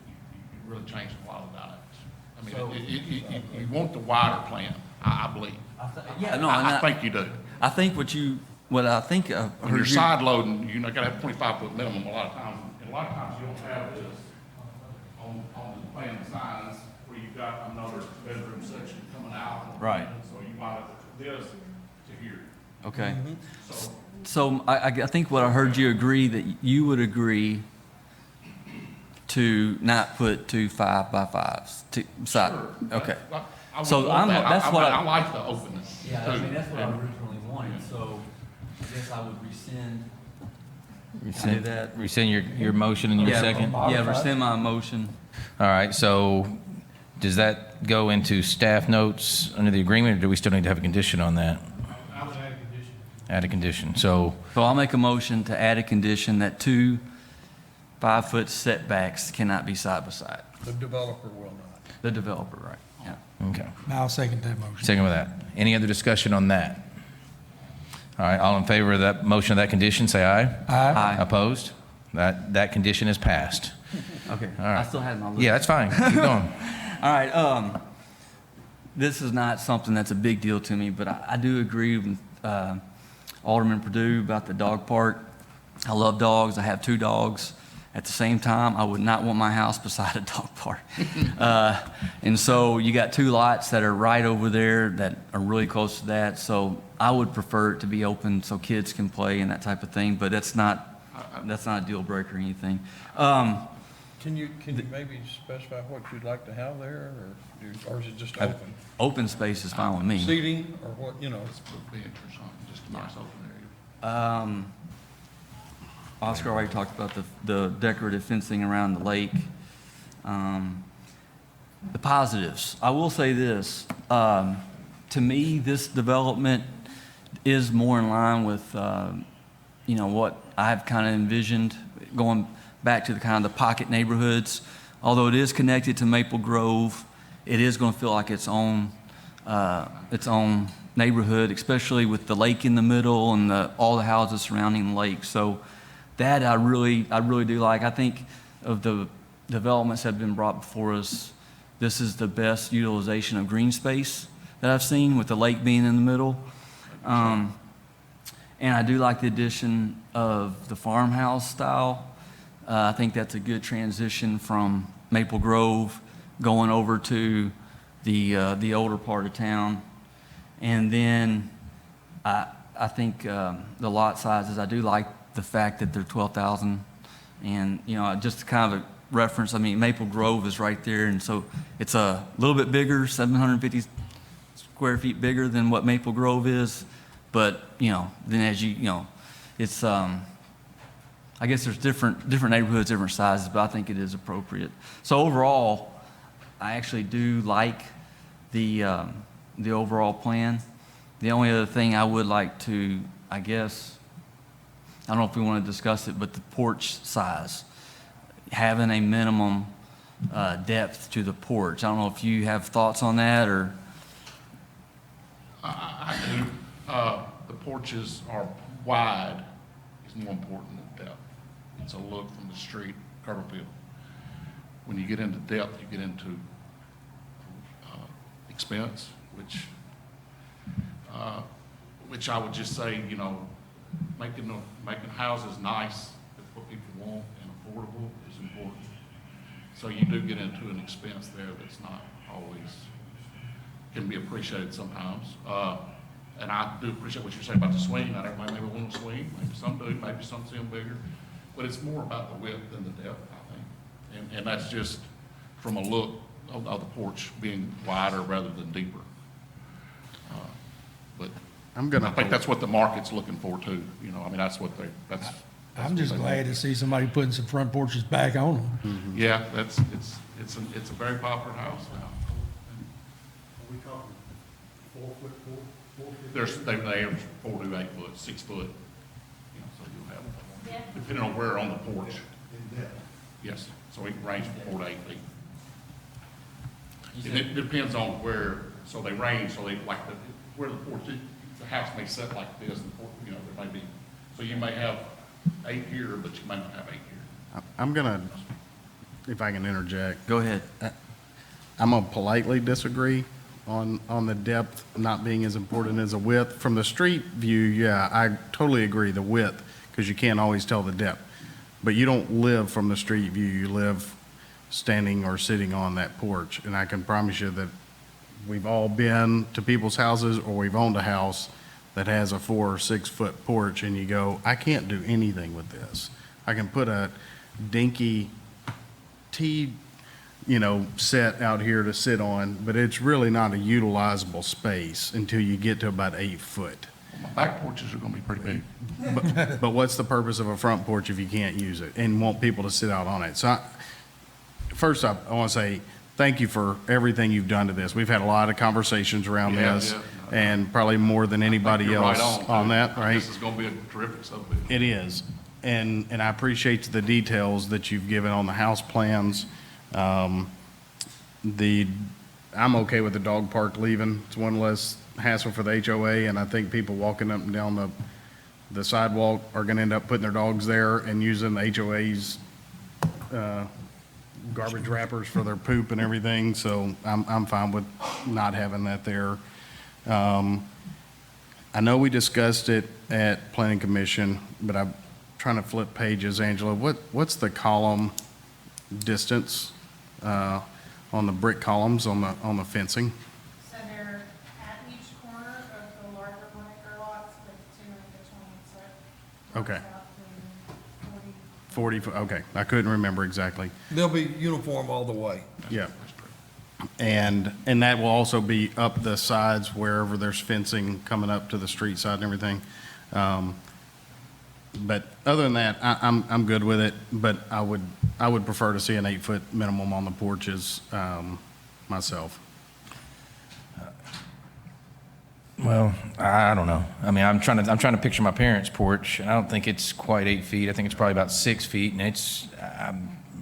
you really change a lot of dynamics. I mean, you want the wider plan, I believe. Yeah, no, I think you do. I think what I think I When you're heard you. side loading, you know, gotta have 25-foot minimum a lot of times. And a lot of times you don't have this on the plan signs where you've got another bedroom section coming out. Right. So you might have this to here. Okay. So So I think what I heard you agree, that you would agree to not put two 5x5s to side. Sure. Okay. I would So want that. that's what I like the openness. Yeah, too. I mean, that's what I And- originally wanted, so I guess I would Can I do that? Rescind your motion and your Yeah, second? Yeah, rescind my motion. All right, so does that go into staff notes under the agreement, or do we still need to have a condition on that? I would add a condition. Add a condition, so, So I'll make a motion to add a condition that two 5-foot setbacks cannot be side by side. The developer will not. The developer, right, yeah. okay. I'll second that motion. Second with that. Any other discussion on that? All right, all in favor of that motion of that condition, say aye. Aye. Opposed? That condition is passed. Okay, All right. I still had my list. Yeah, that's fine. Keep going. All right, this is not something that's a big deal to me, but I do agree with Alderman Perdue about the dog park. I love dogs. I have 2 dogs. At the same time, I would not want my house beside a dog park. And so you got 2 lots that are right over there that are really close to that. So I would prefer it to be open so kids can play and that type of thing, but that's not a deal breaker or anything. Can you maybe specify what you'd like to have there, or is it just open? Open space is fine with me. Seating, or what, you know? Put bench or something, just a nice open area. Oscar already talked about the decorative fencing around the lake. The positives, I will say this, to me, this development is more in line with, what I've kind of envisioned, going back to the kind of the pocket neighborhoods. Although it is connected to Maple Grove, it is going to feel like its own neighborhood, especially with the lake in the middle and all the houses surrounding the lake. So that I really do like. I think of the developments that have been brought before us, this is the best utilization of green space that I've seen, with the lake being in the middle. And I do like the addition of the farmhouse style. I think that's a good transition from Maple Grove going over to the older part of town. And then I think the lot sizes, I do like the fact that they're 12,000. And, just kind of a reference, I mean, Maple Grove is right there, and so it's a little bit bigger, 750 square feet bigger than what Maple Grove is. But, then as it's, I guess there's different neighborhoods, different sizes, but I think it is appropriate. So overall, I actually do like the overall plan. The only other thing I would like to, I guess, I don't know if we want to discuss it, but the porch size, having a minimum depth to the porch. I don't know if you have thoughts on that, or? I do. The porches are wide is more important than depth. It's a look from the street, curb appeal. When you get into depth, you get into expense, which I would just say, making houses nice, that's what people want, and affordable is important. So you do get into an expense there that's not always, can be appreciated sometimes. And I do appreciate what you're saying about the swing. Not everybody maybe want to swing, maybe some do, maybe some see them bigger. But it's more about the width than the depth, I think. And that's just from a look of the porch being wider rather than deeper. But I think that's what the market's looking for too. That's what that's I'm just glad to see somebody putting some front porches back on them. Yeah, it's a very popular house now. Are we talking 4 foot, 4 feet? They average 4 to 8 foot, 6 foot. So you'll have, depending on where on the porch. In depth. Yes, so it can range from 4 to 8 feet. And it depends on where, so they range, so they, where the porch, the house may set like this, and there may be, so you may have 8 here, but you may not have 8 here. I'm gonna, if I can interject. Go ahead. I'm gonna politely disagree on the depth not being as important as the width. From the street view, yeah, I totally agree, the width, because you can't always tell the depth. But you don't live from the street view, you live standing or sitting on that porch. And I can promise you that we've all been to people's houses, or we've owned a house that has a 4 or 6 foot porch, and you go, I can't do anything with this. I can put a dinky tea, set out here to sit on, but it's really not a utilizable space until you get to about 8 foot. My back porches are gonna be pretty big. But what's the purpose of a front porch if you can't use it and want people to sit out on it? So first up, I want to say thank you for everything you've done to this. We've had a lot of conversations around this, and probably more than anybody You're else right on that, right? This is gonna be a terrific subdivision. It is. And I appreciate the details that you've given on the house plans. I'm okay with the dog park leaving. It's one less hassle for the HOA, and I think people walking up and down the sidewalk are gonna end up putting their dogs there and using the HOA's garbage wrappers for their poop and everything, so I'm fine with not having that there. I know we discussed it at Planning Commission, but I'm trying to flip pages. Angela, what's the column distance on the brick columns on the fencing? So they're at each corner of the larger 1 acre lots with 2 in between, so. Okay. 40, okay, I couldn't remember exactly. They'll be uniform all the way. Yeah. And that will also be up the sides wherever there's fencing coming up to the street side and everything. But other than that, I'm good with it, but I would prefer to see an 8 foot minimum on the porches, myself. Well, I don't know. I mean, I'm trying to picture my parents' porch, and I don't think it's quite 8 feet. I think it's probably about 6 feet, and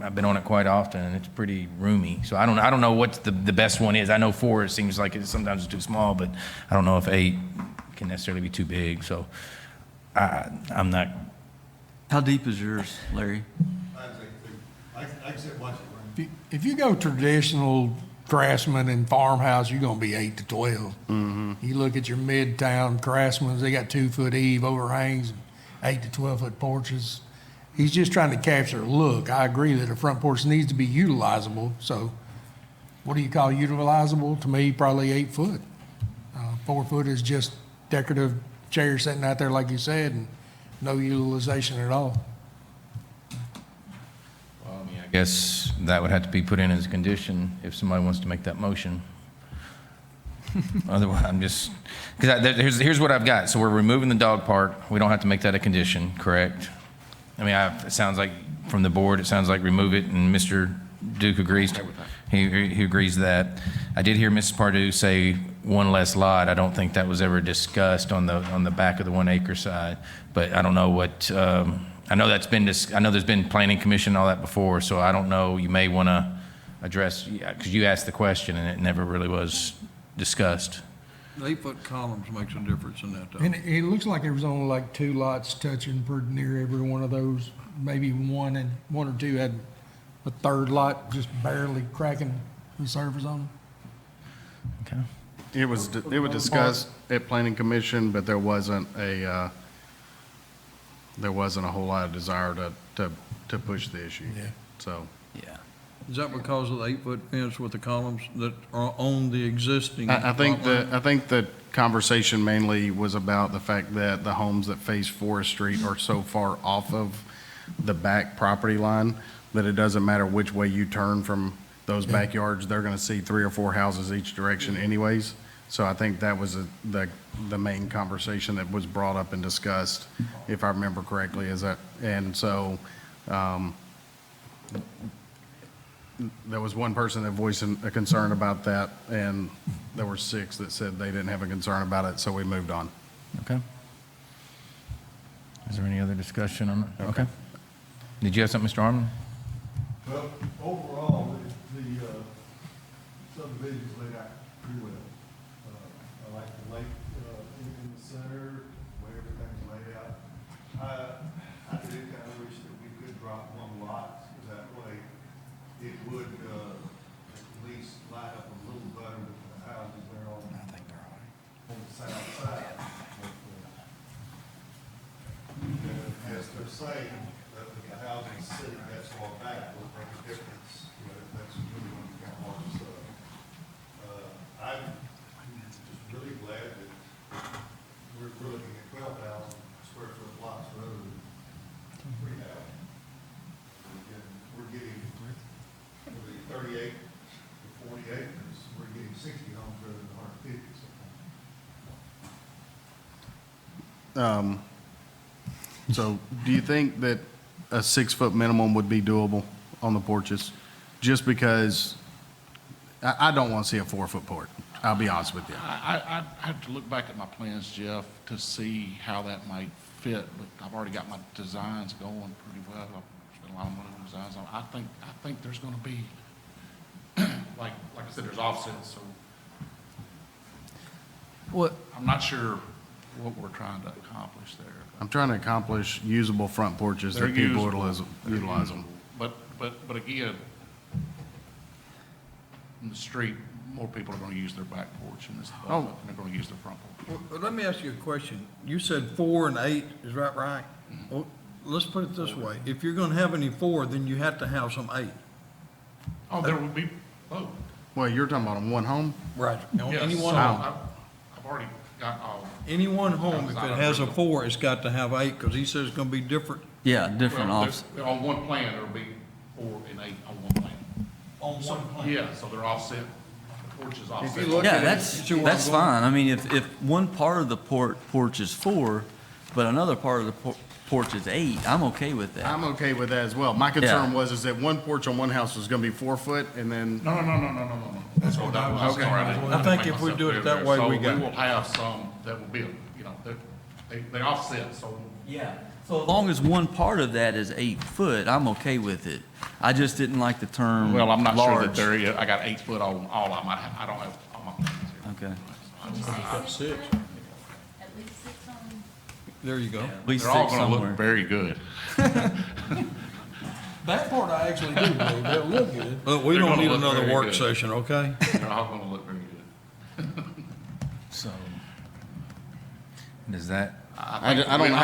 I've been on it quite often, and it's pretty roomy. So I don't know what the best one is. I know 4, it seems like sometimes it's too small, but I don't know if 8 can necessarily be too big. So I'm not. How deep is yours, Larry? I can sit watch it run. If you go traditional Craftsman and farmhouse, you're gonna be 8 to 12. You look at your midtown Craftsmans, they got 2 foot eave overhangs, 8 to 12 foot porches. He's just trying to capture a look. I agree that a front porch needs to be utilizable, so what do you call utilizable? To me, probably 8 foot. 4 foot is just decorative chairs sitting out there, like you said, and no utilization at all. I guess that would have to be put in as a condition if somebody wants to make that motion. Otherwise, I'm just, because here's what I've got. So we're removing the dog park. We don't have to make that a condition, correct? I mean, it sounds like from the board, it sounds like remove it, and Mr. Duke agrees. He agrees to that. I did hear Mrs. Pardue say 1 less lot. I don't think that was ever discussed on the back of the 1 acre side, but I don't know what. I know I know there's been planning commission and all that before, so I don't know. You may want to address, because you asked the question and it never really was discussed. The 8 foot columns makes a difference in that, though. And it looks like there was only like 2 lots touching pretty near every one of those. Maybe one or two had a 3rd lot just barely cracking the surface on them. Okay. It was discussed at Planning Commission, but there wasn't a whole lot of desire to push the issue. Yeah. So. Yeah. Is that because of the 8 foot fence with the columns that are on the existing? I think lot line? the conversation mainly was about the fact that the homes that face Forest Street are so far off of the back property line that it doesn't matter which way you turn from those backyards, they're gonna see 3 or 4 houses each direction anyways. So I think that was the main conversation that was brought up and discussed, if I remember correctly, and so, there was one person that voiced a concern about that, and there were 6 that said they didn't have a concern about it, so we moved on. Okay. Is there any other discussion on it? Okay. Did you have something, Mr. Arman? Well, overall, the subdivision's laid out pretty well. I like the lake in the center, where everything's laid out. I did kind of wish that we could drop 1 lot, because that way it would least light up a little better with the houses there on the south side. As they're saying, that with the housing sitting that far back will make a difference. You know, that's really one of the parts of. I'm just really glad that we're looking at 12,000 square foot lots rather than 3,000. We're getting 38 to 40 acres. We're getting 60 homes rather than 150 sometimes. So do you think that a 6-foot minimum would be doable on the porches? Just because I don't want to see a 4-foot porch. I'll be honest with you. I'd have to look back at my plans, Jeff, to see how that might fit, but I've already got my designs going pretty well. I've spent a lot of money on designs. I think there's gonna be, like I said, there's offsets, so What? I'm not sure what we're trying to accomplish there. I'm trying to accomplish usable front porches They're that people usable. utilize them. But again, in the street, more people are gonna use their back porch in this development, and they're gonna use their front porch. Well, let me ask you a question. You said 4 and 8, is that right? Well, let's put it this way. If you're gonna have any 4, then you have to have some 8. Oh, there will be, oh. Well, you're talking about on one home? Right. Yes, Any one so home. I've already got, Any one home, if it has a 4, it's got to have 8, because he says it's gonna be different. Yeah, different well, offs. on one plan, there'll be 4 and 8 on one plan. On one plan. Yeah, so they're offset, the porch is offset. look Yeah, at it, that's, see where I'm that's going? fine. I mean, if one part of the porch is 4, but another part of the porch is 8, I'm okay with that. I'm okay with that as well. My concern is that one porch on one house was gonna be 4 foot and then, No. That's what I was Okay. I think if we do it that way, we got So we it. will have some that will be, you know, they offset, so. Yeah. So as long as one part of that is 8 foot, I'm okay with it. I just didn't like the term Well, I'm not sure large. that there is, I got 8 foot on all of them, I don't have all my plans here. Okay. Got 6. At least 6 on. There you go. At least They're all 6 gonna somewhere. look very good. That part I actually do believe, they'll look good. Look, we They're don't gonna need look another very work good. session, okay? They're all gonna look very good. So, does that, I don't know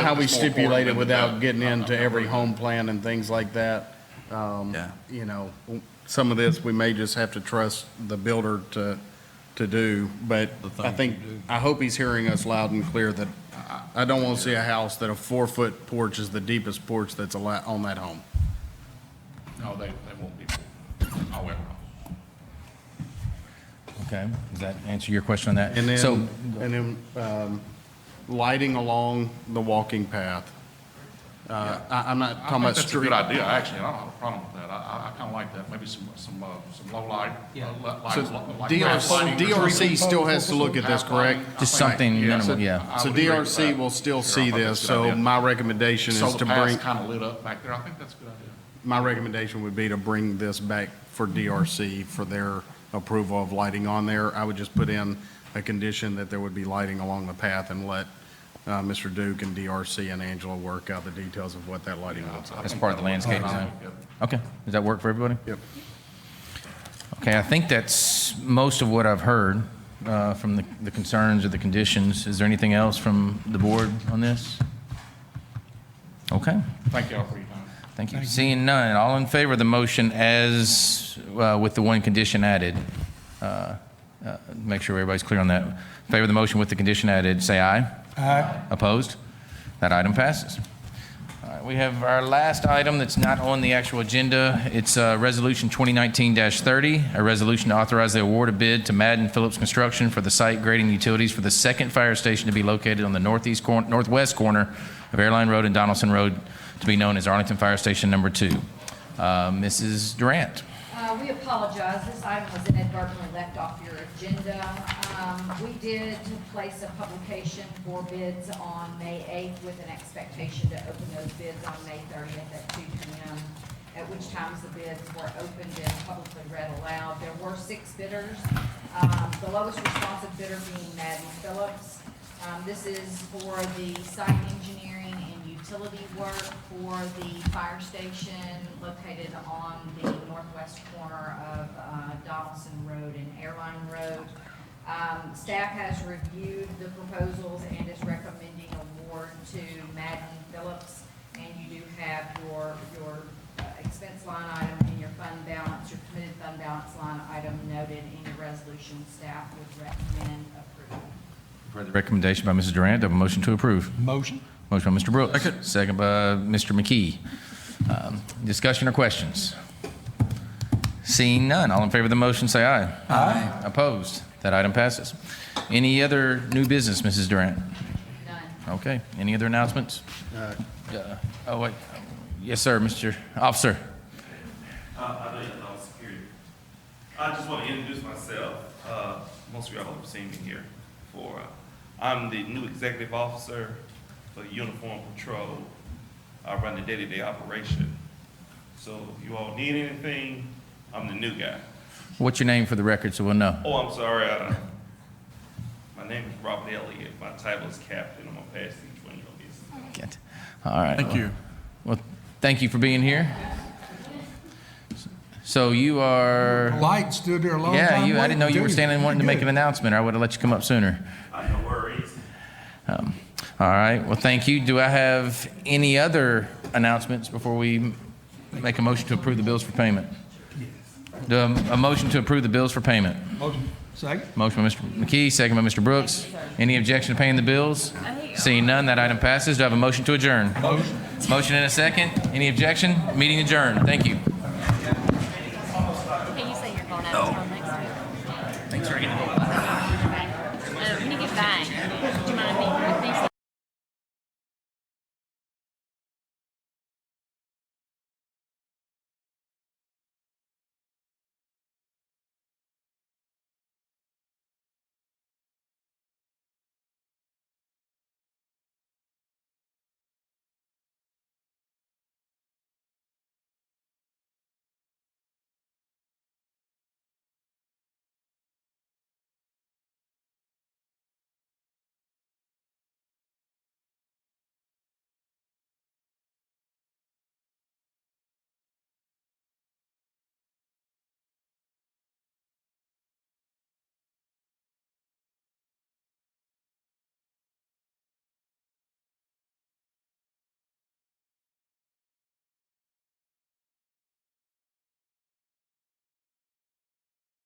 how we it's more stipulate it important without than getting that. into every home plan and things like that. Yeah. You know, some of this, we may just have to trust the builder to do, but I think, I hope he's hearing us loud and clear that I don't want to see a house that a 4-foot porch is the deepest porch that's on that home. No, they won't be, however. okay, does that answer your question on that? And So, then, lighting along the walking path. I'm not I talking think about that's a street. good idea, actually, I don't have a problem with that, I kinda like that, maybe some low light. So DRC still has to look at this, correct? just something minimal, yeah. So DRC will still see this, so my recommendation So is the to path's bring, kinda lit up back there, I think that's a good idea. my recommendation would be to bring this back for DRC for their approval of lighting on there. I would just put in a condition that there would be lighting along the path and let Mr. Duke and DRC and Angela work out the details of what that lighting looks like. That's part of the landscape design? Yep. Okay, does that work for everybody? Yep. Okay, I think that's most of what I've heard from the concerns or the conditions. Is there anything else from the board on this? Okay, Thank y'all for your time. thank you. Seeing none, all in favor of the motion as, with the one condition added? Make sure everybody's clear on that. In favor of the motion with the condition added, say aye. Aye. Opposed? That item passes. All right, we have our last item that's not on the actual agenda. It's Resolution 2019-30, a resolution to authorize the award of bid to Madden Phillips Construction for the site grading utilities for the second fire station to be located on the northwest corner of Airline Road and Donaldson Road, to be known as Arlington Fire Station Number 2. Mrs. Durant. We apologize, this item was inadvertently left off your agenda. We did place a publication for bids on May 8th with an expectation to open those bids on May 30th at 2 p.m., at which times the bids were opened and publicly read aloud. There were 6 bidders, the lowest responsive bidder being Madden Phillips. This is for the site engineering and utility work for the fire station located on the northwest corner of Donaldson Road and Airline Road. Staff has reviewed the proposals and is recommending award to Madden Phillips. And you do have your expense line item and your fund balance, your committed fund balance line item noted in your resolution. Staff would recommend approval. For the recommendation by Mrs. Durant, do I have a motion to approve? Motion. Motion by Mr. Brooks. Second by Mr. McKee. Discussion or questions? Seeing none, all in favor of the motion, say aye. Aye. Opposed? That item passes. Any other new business, Mrs. Durant? None. Okay. Any other announcements? Oh, wait. Yes, sir, Mr. Officer. I know y'all know security. I just want to introduce myself. Most of y'all have seen me here before. I'm the new executive officer for the Uniform Patrol. I run the day-to-day operation. So if you all need anything, I'm the new guy. What's your name for the record so we'll know? Oh, I'm sorry. My name is Robert Elliott. My title is captain. I'm going to pass each one of your business. All right. Thank you. Well, thank you for being here. So you are... Light stood there a long time. Yeah, I didn't know you were waiting, standing wanting to make an announcement, or I would have let you come up sooner. No worries. All right. Well, thank you. Do I have any other announcements before we make a motion to approve the bills for payment? A motion to approve the bills for payment. Motion. Second. Motion by Mr. McKee, second by Mr. Brooks. Any objection to paying the bills? Seeing none, that item passes. Do I have a motion to adjourn? Motion. Motion and a second. Any objection? Meeting adjourned. Thank you. Hey, you say you're going out of town next week. Thanks for getting When you get back, do you mind if